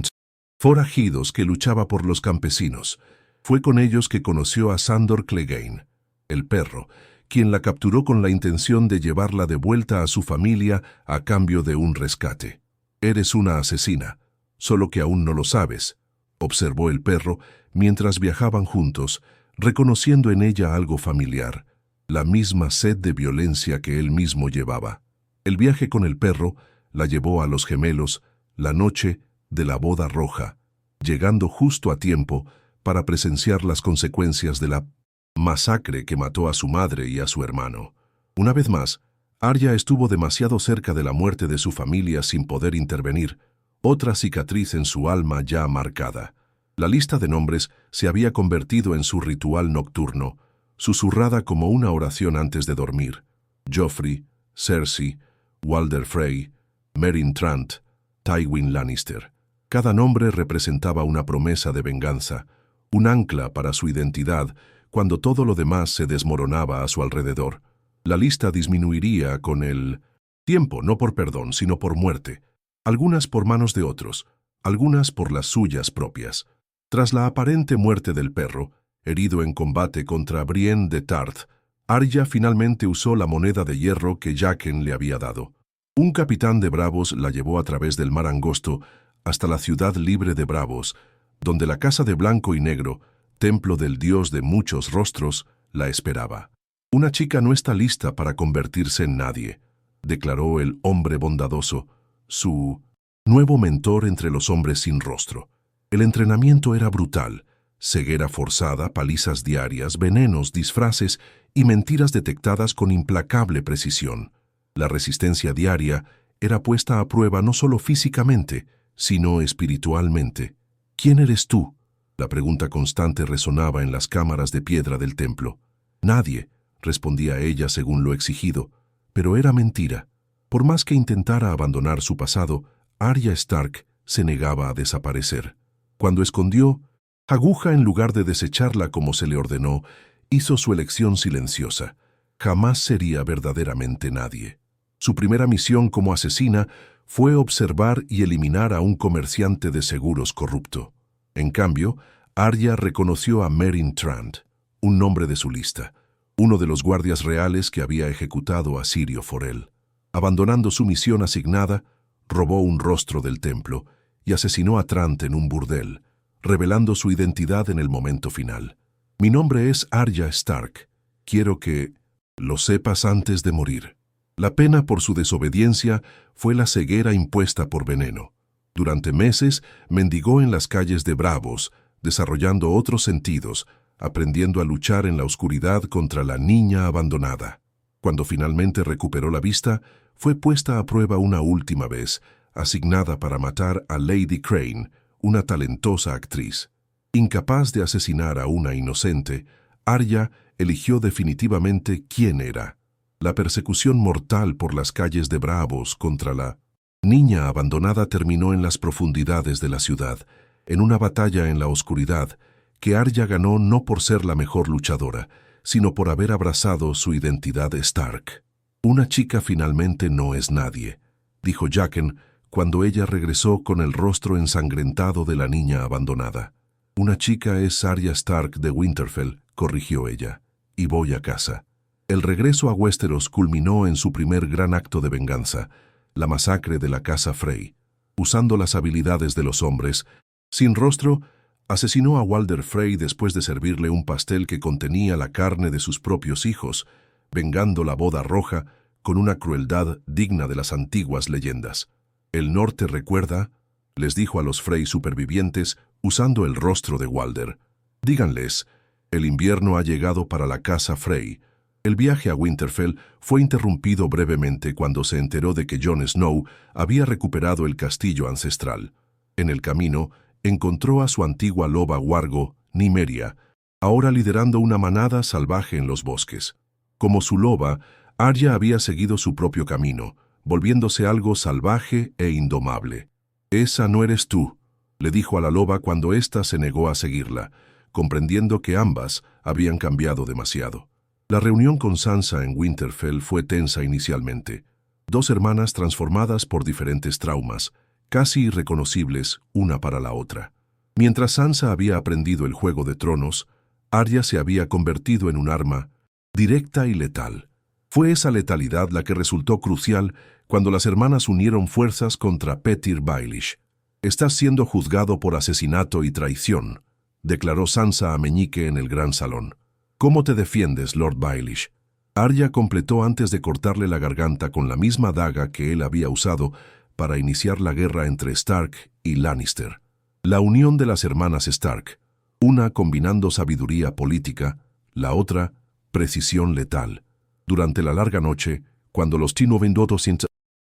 forajidos que luchaba por los campesinos. Fue con ellos que conoció a Sandor Clegane, el perro, quien la capturó con la intención de llevarla de vuelta a su familia a cambio de un rescate. «Eres una asesina, solo que aún no lo sabes», observó el perro mientras viajaban juntos, reconociendo en ella algo familiar, la misma sed de violencia que él mismo llevaba. El viaje con el perro la llevó a los gemelos, la noche de la boda roja, llegando justo a tiempo para presenciar las consecuencias de la masacre que mató a su madre y a su hermano. Una vez más, Arya estuvo demasiado cerca de la muerte de su familia sin poder intervenir, otra cicatriz en su alma ya marcada. La lista de nombres se había convertido en su ritual nocturno, susurrada como una oración antes de dormir. Joffrey, Cersei, Walder Frey, Meryn Trant, Tywin Lannister. Cada nombre representaba una promesa de venganza, un ancla para su identidad cuando todo lo demás se desmoronaba a su alrededor. La lista disminuiría con el tiempo, no por perdón, sino por muerte, algunas por manos de otros, algunas por las suyas propias. Tras la aparente muerte del perro, herido en combate contra Brienne de Tarth, Arya finalmente usó la moneda de hierro que Jaqen le había dado. Un capitán de bravos la llevó a través del mar angosto hasta la ciudad libre de Bravos, donde la casa de blanco y negro, templo del dios de muchos rostros, la esperaba. «Una chica no está lista para convertirse en nadie», declaró el hombre bondadoso, su nuevo mentor entre los hombres sin rostro. El entrenamiento era brutal, ceguera forzada, palizas diarias, venenos, disfraces y mentiras detectadas con implacable precisión. La resistencia diaria era puesta a prueba no solo físicamente, sino espiritualmente. «¿Quién eres tú?», la pregunta constante resonaba en las cámaras de piedra del templo. «Nadie», respondía ella según lo exigido, pero era mentira. Por más que intentara abandonar su pasado, Arya Stark se negaba a desaparecer. Cuando escondió aguja en lugar de desecharla como se le ordenó, hizo su elección silenciosa. Jamás sería verdaderamente nadie. Su primera misión como asesina fue observar y eliminar a un comerciante de seguros corrupto. En cambio, Arya reconoció a Meryn Trant, un nombre de su lista, uno de los guardias reales que había ejecutado a Syrio Forel. Abandonando su misión asignada, robó un rostro del templo y asesinó a Trant en un burdel, revelando su identidad en el momento final. Mi nombre es Arya Stark. Quiero que lo sepas antes de morir. La pena por su desobediencia fue la ceguera impuesta por veneno. Durante meses mendigó en las calles de Bravos, desarrollando otros sentidos, aprendiendo a luchar en la oscuridad contra la niña abandonada. Cuando finalmente recuperó la vista, fue puesta a prueba una última vez, asignada para matar a Lady Crane, una talentosa actriz. Incapaz de asesinar a una inocente, Arya eligió definitivamente quién era. La persecución mortal por las calles de Bravos contra la niña abandonada terminó en las profundidades de la ciudad, en una batalla en la oscuridad, que Arya ganó no por ser la mejor luchadora, sino por haber abrazado su identidad Stark. Una chica finalmente no es nadie, dijo Jaqen cuando ella regresó con el rostro ensangrentado de la niña abandonada. Una chica es Arya Stark de Winterfell, corrigió ella, y voy a casa. El regreso a Westeros culminó en su primer gran acto de venganza, la masacre de la casa Frey. Usando las habilidades de los hombres, sin rostro, asesinó a Walder Frey después de servirle un pastel que contenía la carne de sus propios hijos, vengando la boda roja con una crueldad digna de las antiguas leyendas. El norte recuerda, les dijo a los Frey supervivientes, usando el rostro de Walder. Díganles, el invierno ha llegado para la casa Frey. El viaje a Winterfell fue interrumpido brevemente cuando se enteró de que Jon Snow había recuperado el castillo ancestral. En el camino, encontró a su antigua loba Wargo, Nymeria, ahora liderando una manada salvaje en los bosques. Como su loba, Arya había seguido su propio camino, volviéndose algo salvaje e indomable. «Esa no eres tú», le dijo a la loba cuando ésta se negó a seguirla, comprendiendo que ambas habían cambiado demasiado. La reunión con Sansa en Winterfell fue tensa inicialmente. Dos hermanas transformadas por diferentes traumas, casi irreconocibles una para la otra. Mientras Sansa había aprendido el Juego de Tronos, Arya se había convertido en un arma directa y letal. Fue esa letalidad la que resultó crucial cuando las hermanas unieron fuerzas contra Petyr Baelish. «Estás siendo juzgado por asesinato y traición», declaró Sansa a Meñique en el gran salón. «¿Cómo te defiendes, Lord Baelish?». Arya completó antes de cortarle la garganta con la misma daga que él había usado para iniciar la guerra entre Stark y Lannister. La unión de las hermanas Stark, una combinando sabiduría política, la otra, precisión letal. Durante la larga noche, cuando los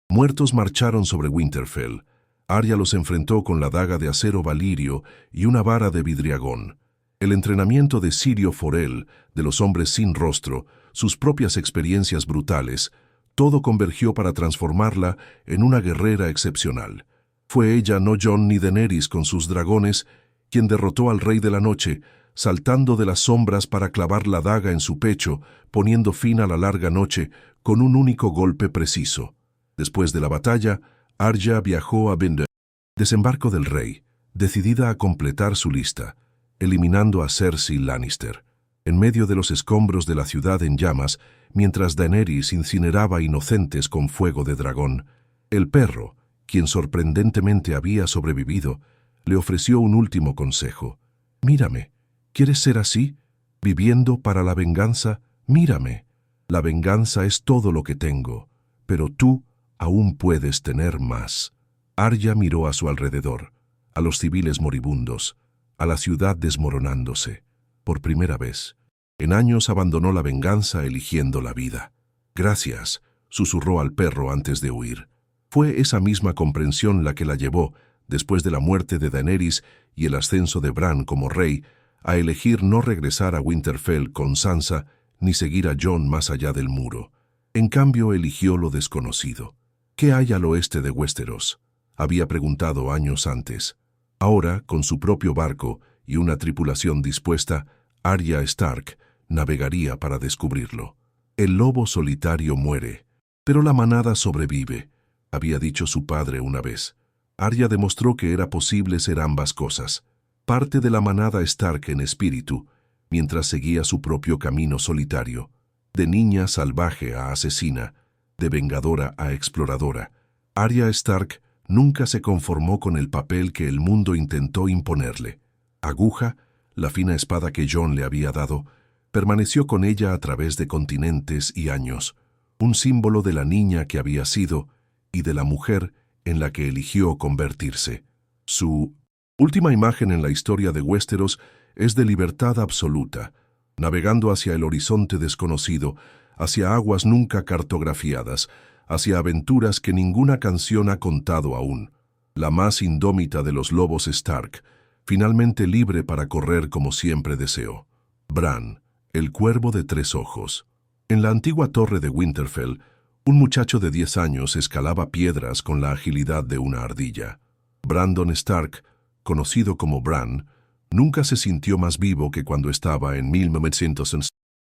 muertos marcharon sobre Winterfell, Arya los enfrentó con la daga de acero valirio y una vara de vidriagón. El entrenamiento de Syrio Forel, de los hombres sin rostro, sus propias experiencias brutales, todo convergió para transformarla en una guerrera excepcional. Fue ella, no Jon ni Daenerys con sus dragones, quien derrotó al Rey de la Noche, saltando de las sombras para clavar la daga en su pecho, poniendo fin a la larga noche con un único golpe preciso. Después de la batalla, Arya viajó a Desembarco del Rey, decidida a completar su lista, eliminando a Cersei Lannister. En medio de los escombros de la ciudad en llamas, mientras Daenerys incineraba inocentes con fuego de dragón, el perro, quien sorprendentemente había sobrevivido, le ofreció un último consejo. «Mírame, ¿quieres ser así? Viviendo para la venganza, mírame. La venganza es todo lo que tengo, pero tú aún puedes tener más». Arya miró a su alrededor, a los civiles moribundos, a la ciudad desmoronándose. Por primera vez, en años abandonó la venganza eligiendo la vida. «Gracias», susurró al perro antes de huir. Fue esa misma comprensión la que la llevó, después de la muerte de Daenerys y el ascenso de Bran como rey, a elegir no regresar a Winterfell con Sansa ni seguir a Jon más allá del muro. En cambio, eligió lo desconocido. «¿Qué hay al oeste de Westeros?», había preguntado años antes. Ahora, con su propio barco y una tripulación dispuesta, Arya Stark navegaría para descubrirlo. «El lobo solitario muere, pero la manada sobrevive», había dicho su padre una vez. Arya demostró que era posible ser ambas cosas. parte de la manada Stark en espíritu, mientras seguía su propio camino solitario, de niña salvaje a asesina, de vengadora a exploradora. Arya Stark nunca se conformó con el papel que el mundo intentó imponerle. Aguja, la fina espada que Jon le había dado, permaneció con ella a través de continentes y años, un símbolo de la niña que había sido y de la mujer en la que eligió convertirse. Su última imagen en la historia de Westeros es de libertad absoluta, navegando hacia el horizonte desconocido, hacia aguas nunca cartografiadas, hacia aventuras que ninguna canción ha contado aún. La más indómita de los lobos Stark, finalmente libre para correr como siempre deseó. Bran, el cuervo de 3 ojos. En la antigua torre de Winterfell, un muchacho de 10 años escalaba piedras con la agilidad de una ardilla. Brandon Stark, conocido como Bran, nunca se sintió más vivo que cuando estaba en 1900.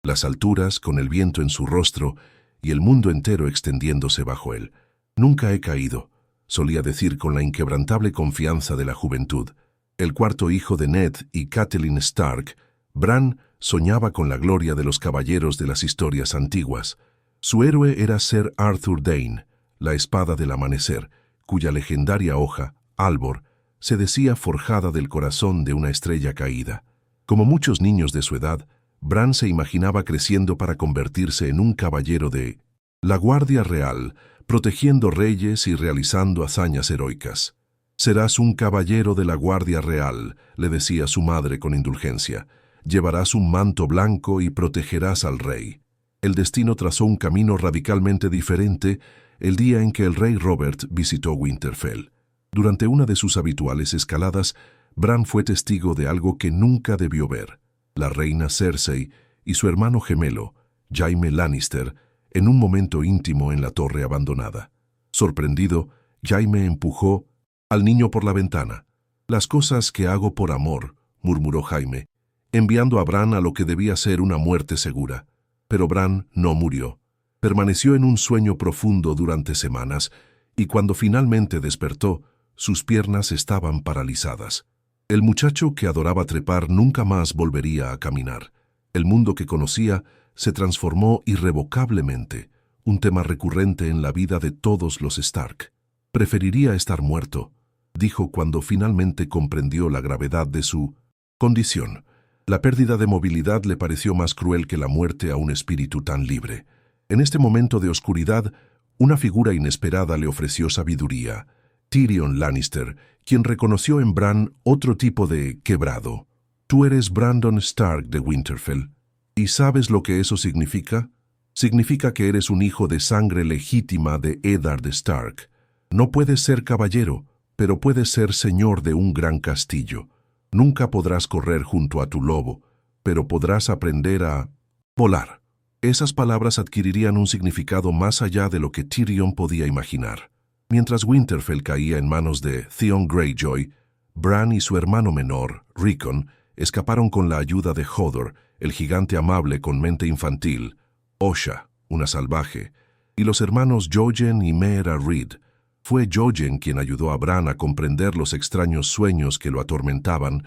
Las alturas, con el viento en su rostro y el mundo entero extendiéndose bajo él. Nunca he caído, solía decir con la inquebrantable confianza de la juventud. El cuarto hijo de Ned y Catelyn Stark, Bran soñaba con la gloria de los caballeros de las historias antiguas. Su héroe era Ser Arthur Dayne, la espada del amanecer, cuya legendaria hoja, Albor, se decía forjada del corazón de una estrella caída. Como muchos niños de su edad, Bran se imaginaba creciendo para convertirse en un caballero de la Guardia Real, protegiendo reyes y realizando hazañas heroicas. «Serás un caballero de la Guardia Real», le decía su madre con indulgencia. «Llevarás un manto blanco y protegerás al rey». El destino trazó un camino radicalmente diferente el día en que el rey Robert visitó Winterfell. Durante una de sus habituales escaladas, Bran fue testigo de algo que nunca debió ver. La reina Cersei y su hermano gemelo, Jaime Lannister, en un momento íntimo en la torre abandonada. Sorprendido, Jaime empujó al niño por la ventana. «Las cosas que hago por amor», murmuró Jaime, enviando a Bran a lo que debía ser una muerte segura. Pero Bran no murió. Permaneció en un sueño profundo durante semanas, y cuando finalmente despertó, sus piernas estaban paralizadas. El muchacho que adoraba trepar nunca más volvería a caminar. El mundo que conocía se transformó irrevocablemente, un tema recurrente en la vida de todos los Stark. «Preferiría estar muerto», dijo cuando finalmente comprendió la gravedad de su condición. La pérdida de movilidad le pareció más cruel que la muerte a un espíritu tan libre. En este momento de oscuridad, una figura inesperada le ofreció sabiduría. Tyrion Lannister, quien reconoció en Bran otro tipo de quebrado. «Tú eres Brandon Stark de Winterfell. ¿Y sabes lo que eso significa? Significa que eres un hijo de sangre legítima de Eddard Stark. No puedes ser caballero, pero puedes ser señor de un gran castillo. Nunca podrás correr junto a tu lobo, pero podrás aprender a volar». Esas palabras adquirirían un significado más allá de lo que Tyrion podía imaginar. Mientras Winterfell caía en manos de Theon Greyjoy, Bran y su hermano menor, Rickon, escaparon con la ayuda de Hodor, el gigante amable con mente infantil, Osha, una salvaje, y los hermanos Jojen y Meera Reed. Fue Jojen quien ayudó a Bran a comprender los extraños sueños que lo atormentaban,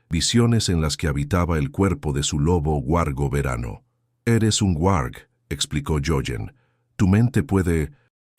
visiones en las que habitaba el cuerpo de su lobo wargo verano. «Eres un warg», explicó Jojen. «Tu mente puede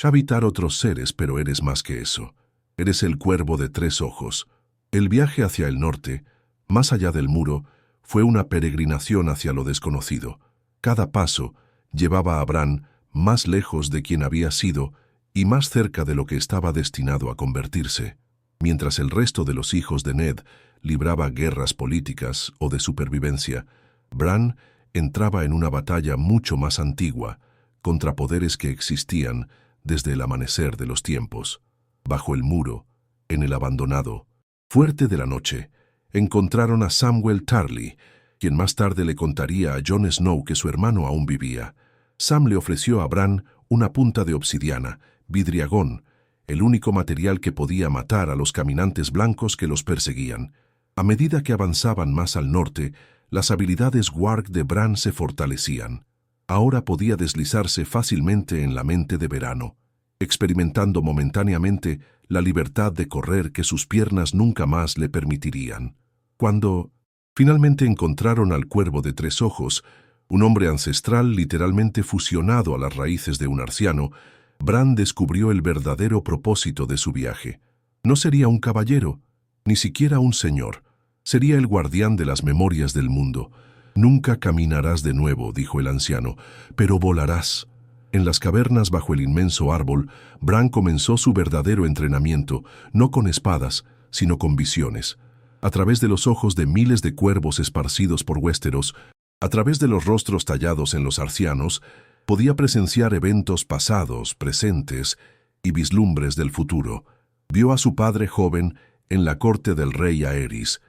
habitar otros seres, pero eres más que eso. Eres el cuervo de 3 ojos». El viaje hacia el norte, más allá del muro, fue una peregrinación hacia lo desconocido. Cada paso llevaba a Bran más lejos de quien había sido y más cerca de lo que estaba destinado a convertirse. Mientras el resto de los hijos de Ned libraba guerras políticas o de supervivencia, Bran entraba en una batalla mucho más antigua, contra poderes que existían desde el amanecer de los tiempos. Bajo el muro, en el abandonado fuerte de la noche, encontraron a Samwell Tarly, quien más tarde le contaría a Jon Snow que su hermano aún vivía. Sam le ofreció a Bran una punta de obsidiana, vidriagón, el único material que podía matar a los caminantes blancos que los perseguían. A medida que avanzaban más al norte, las habilidades warg de Bran se fortalecían. Ahora podía deslizarse fácilmente en la mente de verano, experimentando momentáneamente la libertad de correr que sus piernas nunca más le permitirían. Cuando finalmente encontraron al cuervo de tres ojos, un hombre ancestral literalmente fusionado a las raíces de un arciano, Bran descubrió el verdadero propósito de su viaje. No sería un caballero, ni siquiera un señor. Sería el guardián de las memorias del mundo. Nunca caminarás de nuevo, dijo el anciano, pero volarás. En las cavernas bajo el inmenso árbol, Bran comenzó su verdadero entrenamiento, no con espadas, sino con visiones. A través de los ojos de miles de cuervos esparcidos por Westeros, a través de los rostros tallados en los arcianos, podía presenciar eventos pasados, presentes y vislumbres del futuro. Vio a su padre joven en la corte del rey Aerys.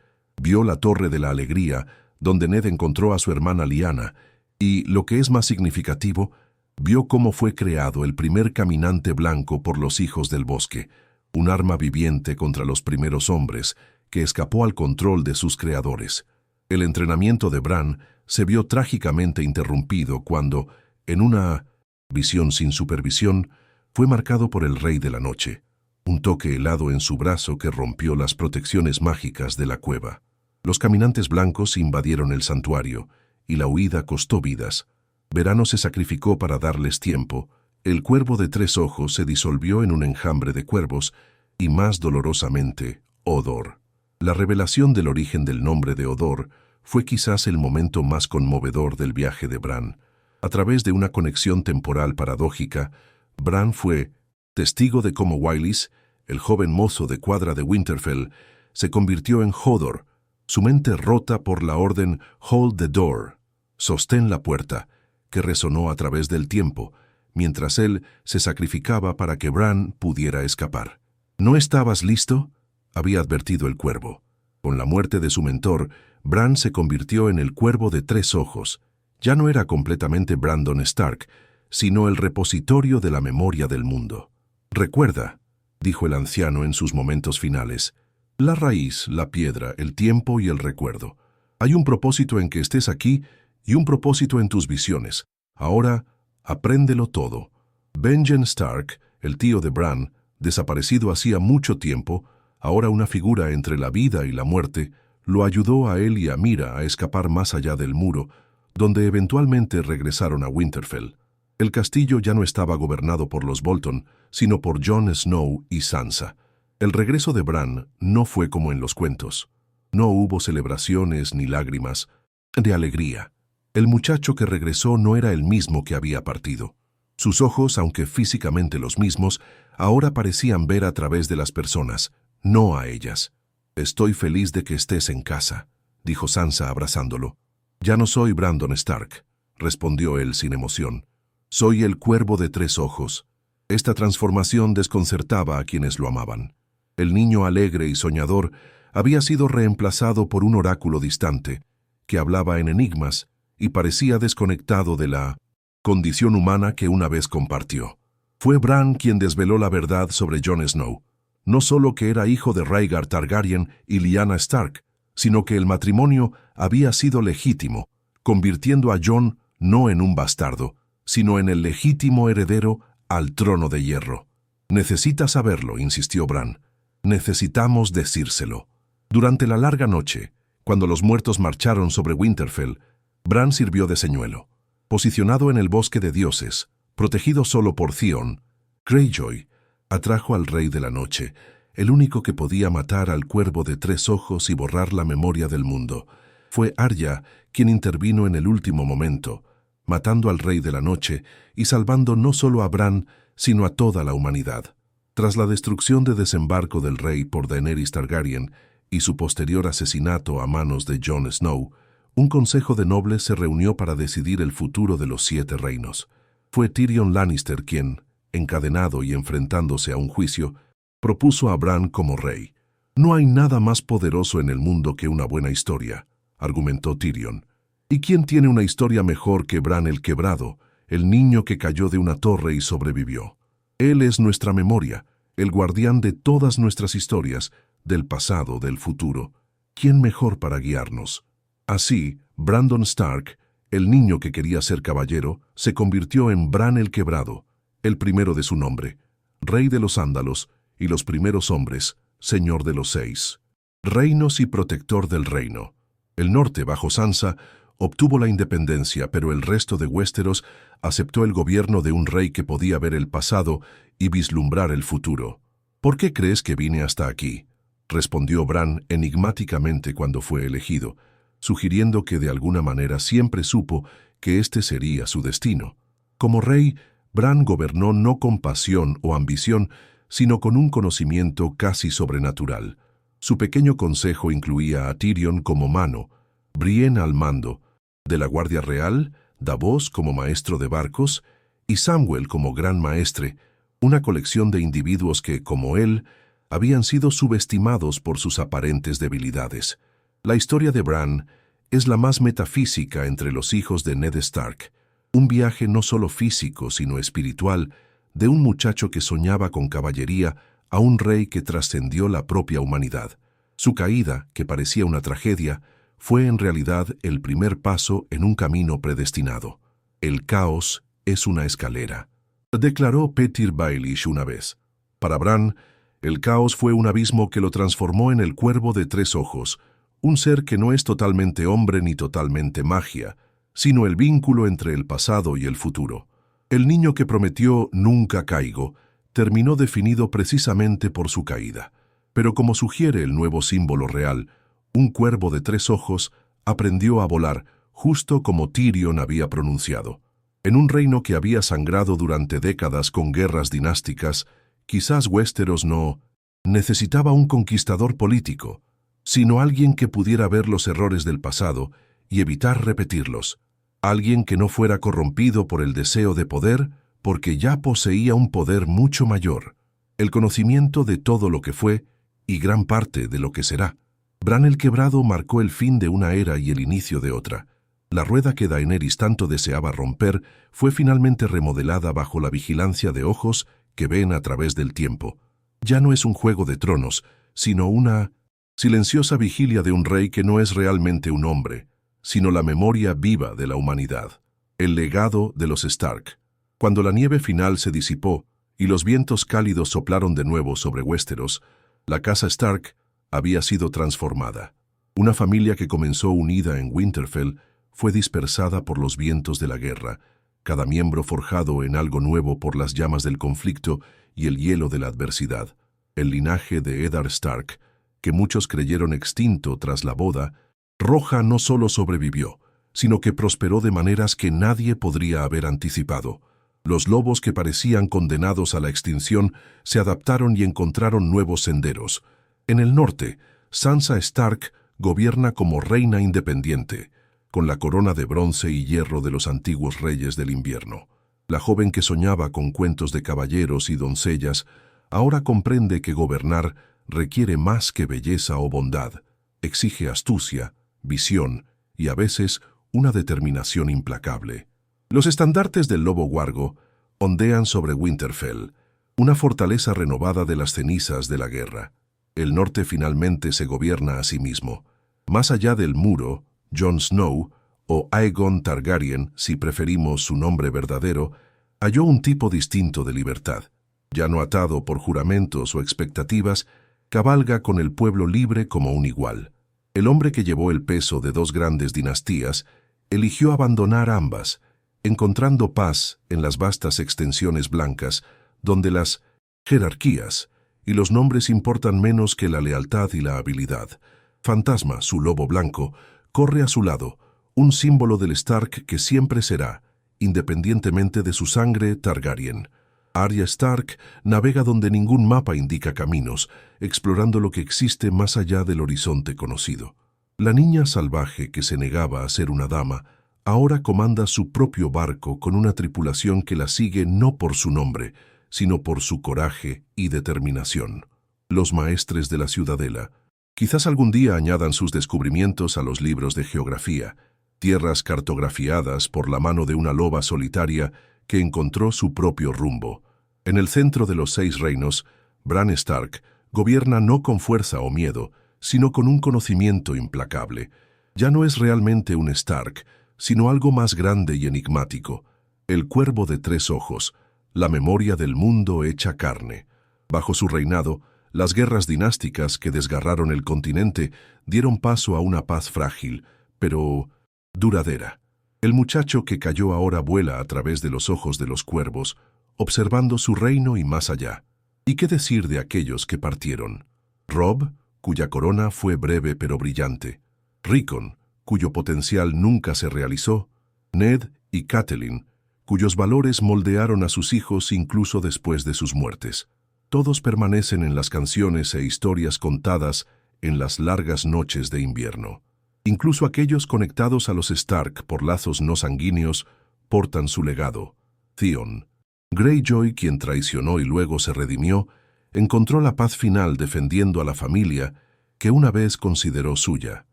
Vio la Torre de la Alegría, donde Ned encontró a su hermana Lyanna, y, lo que es más significativo, vio cómo fue creado el primer caminante blanco por los hijos del bosque, un arma viviente contra los primeros hombres, que escapó al control de sus creadores. El entrenamiento de Bran se vio trágicamente interrumpido cuando, en una visión sin supervisión, fue marcado por el Rey de la Noche, un toque helado en su brazo que rompió las protecciones mágicas de la cueva. Los caminantes blancos invadieron el santuario, y la huida costó vidas. Verano se sacrificó para darles tiempo. El cuervo de tres ojos se disolvió en un enjambre de cuervos, y más dolorosamente, Hodor. La revelación del origen del nombre de Hodor fue quizás el momento más conmovedor del viaje de Bran. A través de una conexión temporal paradójica, Bran fue testigo de cómo Wylis, el joven mozo de cuadra de Winterfell, se convirtió en Hodor, su mente rota por la orden Hold the Door, sostén la puerta, que resonó a través del tiempo, mientras él se sacrificaba para que Bran pudiera escapar. ¿No estabas listo?, había advertido el cuervo. Con la muerte de su mentor, Bran se convirtió en el cuervo de tres ojos. Ya no era completamente Brandon Stark, sino el repositorio de la memoria del mundo. «Recuerda», dijo el anciano en sus momentos finales, «la raíz, la piedra, el tiempo y el recuerdo. Hay un propósito en que estés aquí y un propósito en tus visiones. Ahora, apréndelo todo». Benjen Stark, el tío de Bran, desaparecido hacía mucho tiempo, ahora una figura entre la vida y la muerte, lo ayudó a él y a Mira a escapar más allá del muro, donde eventualmente regresaron a Winterfell. El castillo ya no estaba gobernado por los Bolton, sino por Jon Snow y Sansa. El regreso de Bran no fue como en los cuentos. No hubo celebraciones ni lágrimas de alegría. El muchacho que regresó no era el mismo que había partido. Sus ojos, aunque físicamente los mismos, ahora parecían ver a través de las personas, no a ellas. «Estoy feliz de que estés en casa», dijo Sansa abrazándolo. «Ya no soy Brandon Stark», respondió él sin emoción. «Soy el cuervo de tres ojos». Esta transformación desconcertaba a quienes lo amaban. El niño alegre y soñador había sido reemplazado por un oráculo distante, que hablaba en enigmas y parecía desconectado de la condición humana que una vez compartió. Fue Bran quien desveló la verdad sobre Jon Snow. No solo que era hijo de Rhaegar Targaryen y Lyanna Stark, sino que el matrimonio había sido legítimo, convirtiendo a Jon no en un bastardo, sino en el legítimo heredero al trono de hierro. «Necesitas saberlo», insistió Bran. «Necesitamos decírselo». Durante la larga noche, cuando los muertos marcharon sobre Winterfell, Bran sirvió de señuelo. Posicionado en el bosque de dioses, protegido solo por Theon, Greyjoy atrajo al Rey de la Noche, el único que podía matar al cuervo de tres ojos y borrar la memoria del mundo. Fue Arya quien intervino en el último momento, matando al Rey de la Noche y salvando no solo a Bran, sino a toda la humanidad. Tras la destrucción de desembarco del rey por Daenerys Targaryen y su posterior asesinato a manos de Jon Snow, un consejo de nobles se reunió para decidir el futuro de los 7 reinos. Fue Tyrion Lannister quien, encadenado y enfrentándose a un juicio, propuso a Bran como rey. «No hay nada más poderoso en el mundo que una buena historia», argumentó Tyrion. «¿Y quién tiene una historia mejor que Bran el Quebrado, el niño que cayó de una torre y sobrevivió? Él es nuestra memoria, el guardián de todas nuestras historias, del pasado, del futuro. ¿Quién mejor para guiarnos?». Así, Brandon Stark, el niño que quería ser caballero, se convirtió en Bran el Quebrado, el primero de su nombre, rey de los Ándalos y los primeros hombres, señor de los 6. Reinos y protector del reino. El norte, bajo Sansa, obtuvo la independencia, pero el resto de Westeros aceptó el gobierno de un rey que podía ver el pasado y vislumbrar el futuro. ¿Por qué crees que vine hasta aquí?, respondió Bran enigmáticamente cuando fue elegido, sugiriendo que de alguna manera siempre supo que este sería su destino. Como rey, Bran gobernó no con pasión o ambición, sino con un conocimiento casi sobrenatural. Su pequeño consejo incluía a Tyrion como mano, Brienne al mando, de la Guardia Real, Davos como maestro de barcos y Samwell como gran maestre, una colección de individuos que, como él, habían sido subestimados por sus aparentes debilidades. La historia de Bran es la más metafísica entre los hijos de Ned Stark, un viaje no solo físico sino espiritual de un muchacho que soñaba con caballería a un rey que trascendió la propia humanidad. Su caída, que parecía una tragedia, fue en realidad el primer paso en un camino predestinado. El caos es una escalera, declaró Petyr Baelish una vez. Para Bran, el caos fue un abismo que lo transformó en el cuervo de tres ojos, un ser que no es totalmente hombre ni totalmente magia, sino el vínculo entre el pasado y el futuro. El niño que prometió «nunca caigo» terminó definido precisamente por su caída. Pero como sugiere el nuevo símbolo real, un cuervo de tres ojos aprendió a volar, justo como Tyrion había pronunciado. En un reino que había sangrado durante décadas con guerras dinásticas, quizás Westeros no necesitaba un conquistador político, sino alguien que pudiera ver los errores del pasado y evitar repetirlos. Alguien que no fuera corrompido por el deseo de poder, porque ya poseía un poder mucho mayor, el conocimiento de todo lo que fue y gran parte de lo que será. Bran el Quebrado marcó el fin de una era y el inicio de otra. La rueda que Daenerys tanto deseaba romper fue finalmente remodelada bajo la vigilancia de ojos que ven a través del tiempo. Ya no es un juego de tronos, sino una silenciosa vigilia de un rey que no es realmente un hombre, sino la memoria viva de la humanidad, el legado de los Stark. Cuando la nieve final se disipó y los vientos cálidos soplaron de nuevo sobre Westeros, la casa Stark había sido transformada. Una familia que comenzó unida en Winterfell fue dispersada por los vientos de la guerra, cada miembro forjado en algo nuevo por las llamas del conflicto y el hielo de la adversidad. El linaje de Eddard Stark, que muchos creyeron extinto tras la boda, Roja no solo sobrevivió, sino que prosperó de maneras que nadie podría haber anticipado. Los lobos que parecían condenados a la extinción se adaptaron y encontraron nuevos senderos. En el norte, Sansa Stark gobierna como reina independiente, con la corona de bronce y hierro de los antiguos reyes del invierno. La joven que soñaba con cuentos de caballeros y doncellas, ahora comprende que gobernar requiere más que belleza o bondad. Exige astucia, visión y a veces una determinación implacable. Los estandartes del lobo Wargo ondean sobre Winterfell, una fortaleza renovada de las cenizas de la guerra. El norte finalmente se gobierna a sí mismo. Más allá del muro, Jon Snow, o Aegon Targaryen, si preferimos su nombre verdadero, halló un tipo distinto de libertad. Ya no atado por juramentos o expectativas, cabalga con el pueblo libre como un igual. El hombre que llevó el peso de dos grandes dinastías eligió abandonar ambas, encontrando paz en las vastas extensiones blancas, donde las jerarquías y los nombres importan menos que la lealtad y la habilidad. Fantasma, su lobo blanco, corre a su lado, un símbolo del Stark que siempre será, independientemente de su sangre Targaryen. Arya Stark navega donde ningún mapa indica caminos, explorando lo que existe más allá del horizonte conocido. La niña salvaje que se negaba a ser una dama, ahora comanda su propio barco con una tripulación que la sigue no por su nombre, sino por su coraje y determinación. Los maestres de la ciudadela. Quizás algún día añadan sus descubrimientos a los libros de geografía, tierras cartografiadas por la mano de una loba solitaria que encontró su propio rumbo. En el centro de los 6 reinos, Bran Stark gobierna no con fuerza o miedo, sino con un conocimiento implacable. Ya no es realmente un Stark, sino algo más grande y enigmático, el cuervo de 3 ojos, la memoria del mundo hecha carne. Bajo su reinado, Las guerras dinásticas que desgarraron el continente dieron paso a una paz frágil, pero duradera. El muchacho que cayó ahora vuela a través de los ojos de los cuervos, observando su reino y más allá. ¿Y qué decir de aquellos que partieron? Robb, cuya corona fue breve pero brillante. Rickon, cuyo potencial nunca se realizó. Ned y Catelyn, cuyos valores moldearon a sus hijos incluso después de sus muertes. Todos permanecen en las canciones e historias contadas en las largas noches de invierno. Incluso aquellos conectados a los Stark por lazos no sanguíneos portan su legado. Theon Greyjoy, quien traicionó y luego se redimió, encontró la paz final defendiendo a la familia que una vez consideró suya.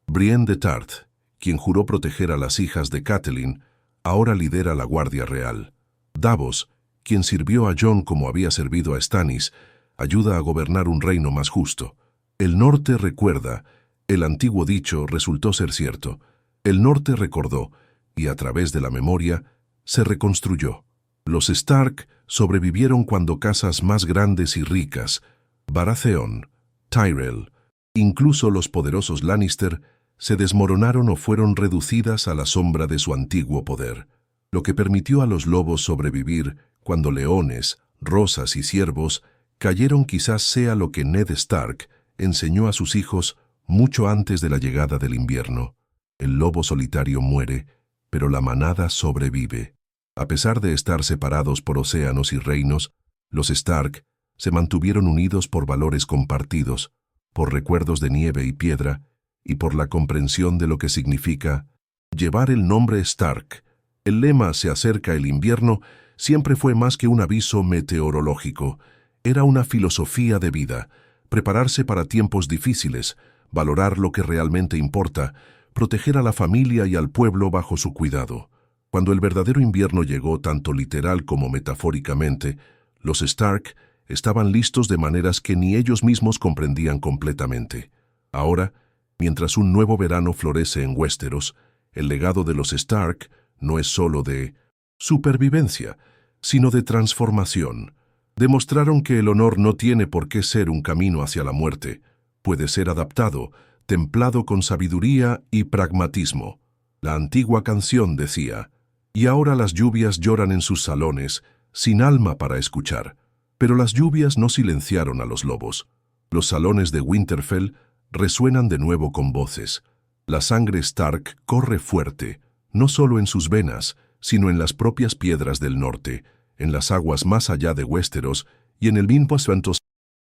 Brienne de Tarth, quien juró proteger a las hijas de Catelyn, ahora lidera la Guardia Real. Davos, quien sirvió a Jon como había servido a Stannis, ayuda a gobernar un reino más justo. El norte recuerda, el antiguo dicho resultó ser cierto. El norte recordó, y a través de la memoria, se reconstruyó. Los Stark sobrevivieron cuando casas más grandes y ricas, Baratheon, Tyrell, incluso los poderosos Lannister, se desmoronaron o fueron reducidas a la sombra de su antiguo poder, lo que permitió a los lobos sobrevivir cuando leones, rosas y ciervos cayeron. Quizás sea lo que Ned Stark enseñó a sus hijos mucho antes de la llegada del invierno. El lobo solitario muere, pero la manada sobrevive. A pesar de estar separados por océanos y reinos, los Stark se mantuvieron unidos por valores compartidos, por recuerdos de nieve y piedra, y por la comprensión de lo que significa llevar el nombre Stark. El lema "se acerca el invierno" siempre fue más que un aviso meteorológico. Era una filosofía de vida, prepararse para tiempos difíciles, valorar lo que realmente importa, proteger a la familia y al pueblo bajo su cuidado. Cuando el verdadero invierno llegó tanto literal como metafóricamente, los Stark estaban listos de maneras que ni ellos mismos comprendían completamente. Ahora, mientras un nuevo verano florece en Westeros, el legado de los Stark no es solo de supervivencia, sino de transformación. Demostraron que el honor no tiene por qué ser un camino hacia la muerte. Puede ser adaptado, templado con sabiduría y pragmatismo. La antigua canción decía: "Y ahora las lluvias lloran en sus salones, sin alma para escuchar". Pero las lluvias no silenciaron a los lobos. Los salones de Winterfell resuenan de nuevo con voces. La sangre Stark corre fuerte, no solo en sus venas, sino en las propias piedras del norte, en las aguas más allá de Westeros y en el mismo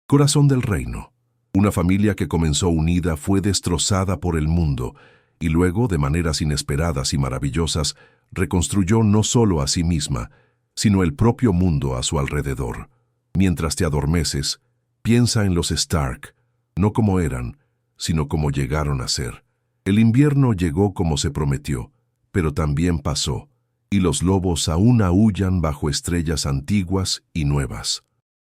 corazón del reino. Una familia que comenzó unida fue destrozada por el mundo, y luego, de maneras inesperadas y maravillosas, reconstruyó no solo a sí misma, sino el propio mundo a su alrededor. Mientras te adormeces, piensa en los Stark, no como eran, sino como llegaron a ser. El invierno llegó como se prometió, pero también pasó, y los lobos aún aúllan bajo estrellas antiguas y nuevas.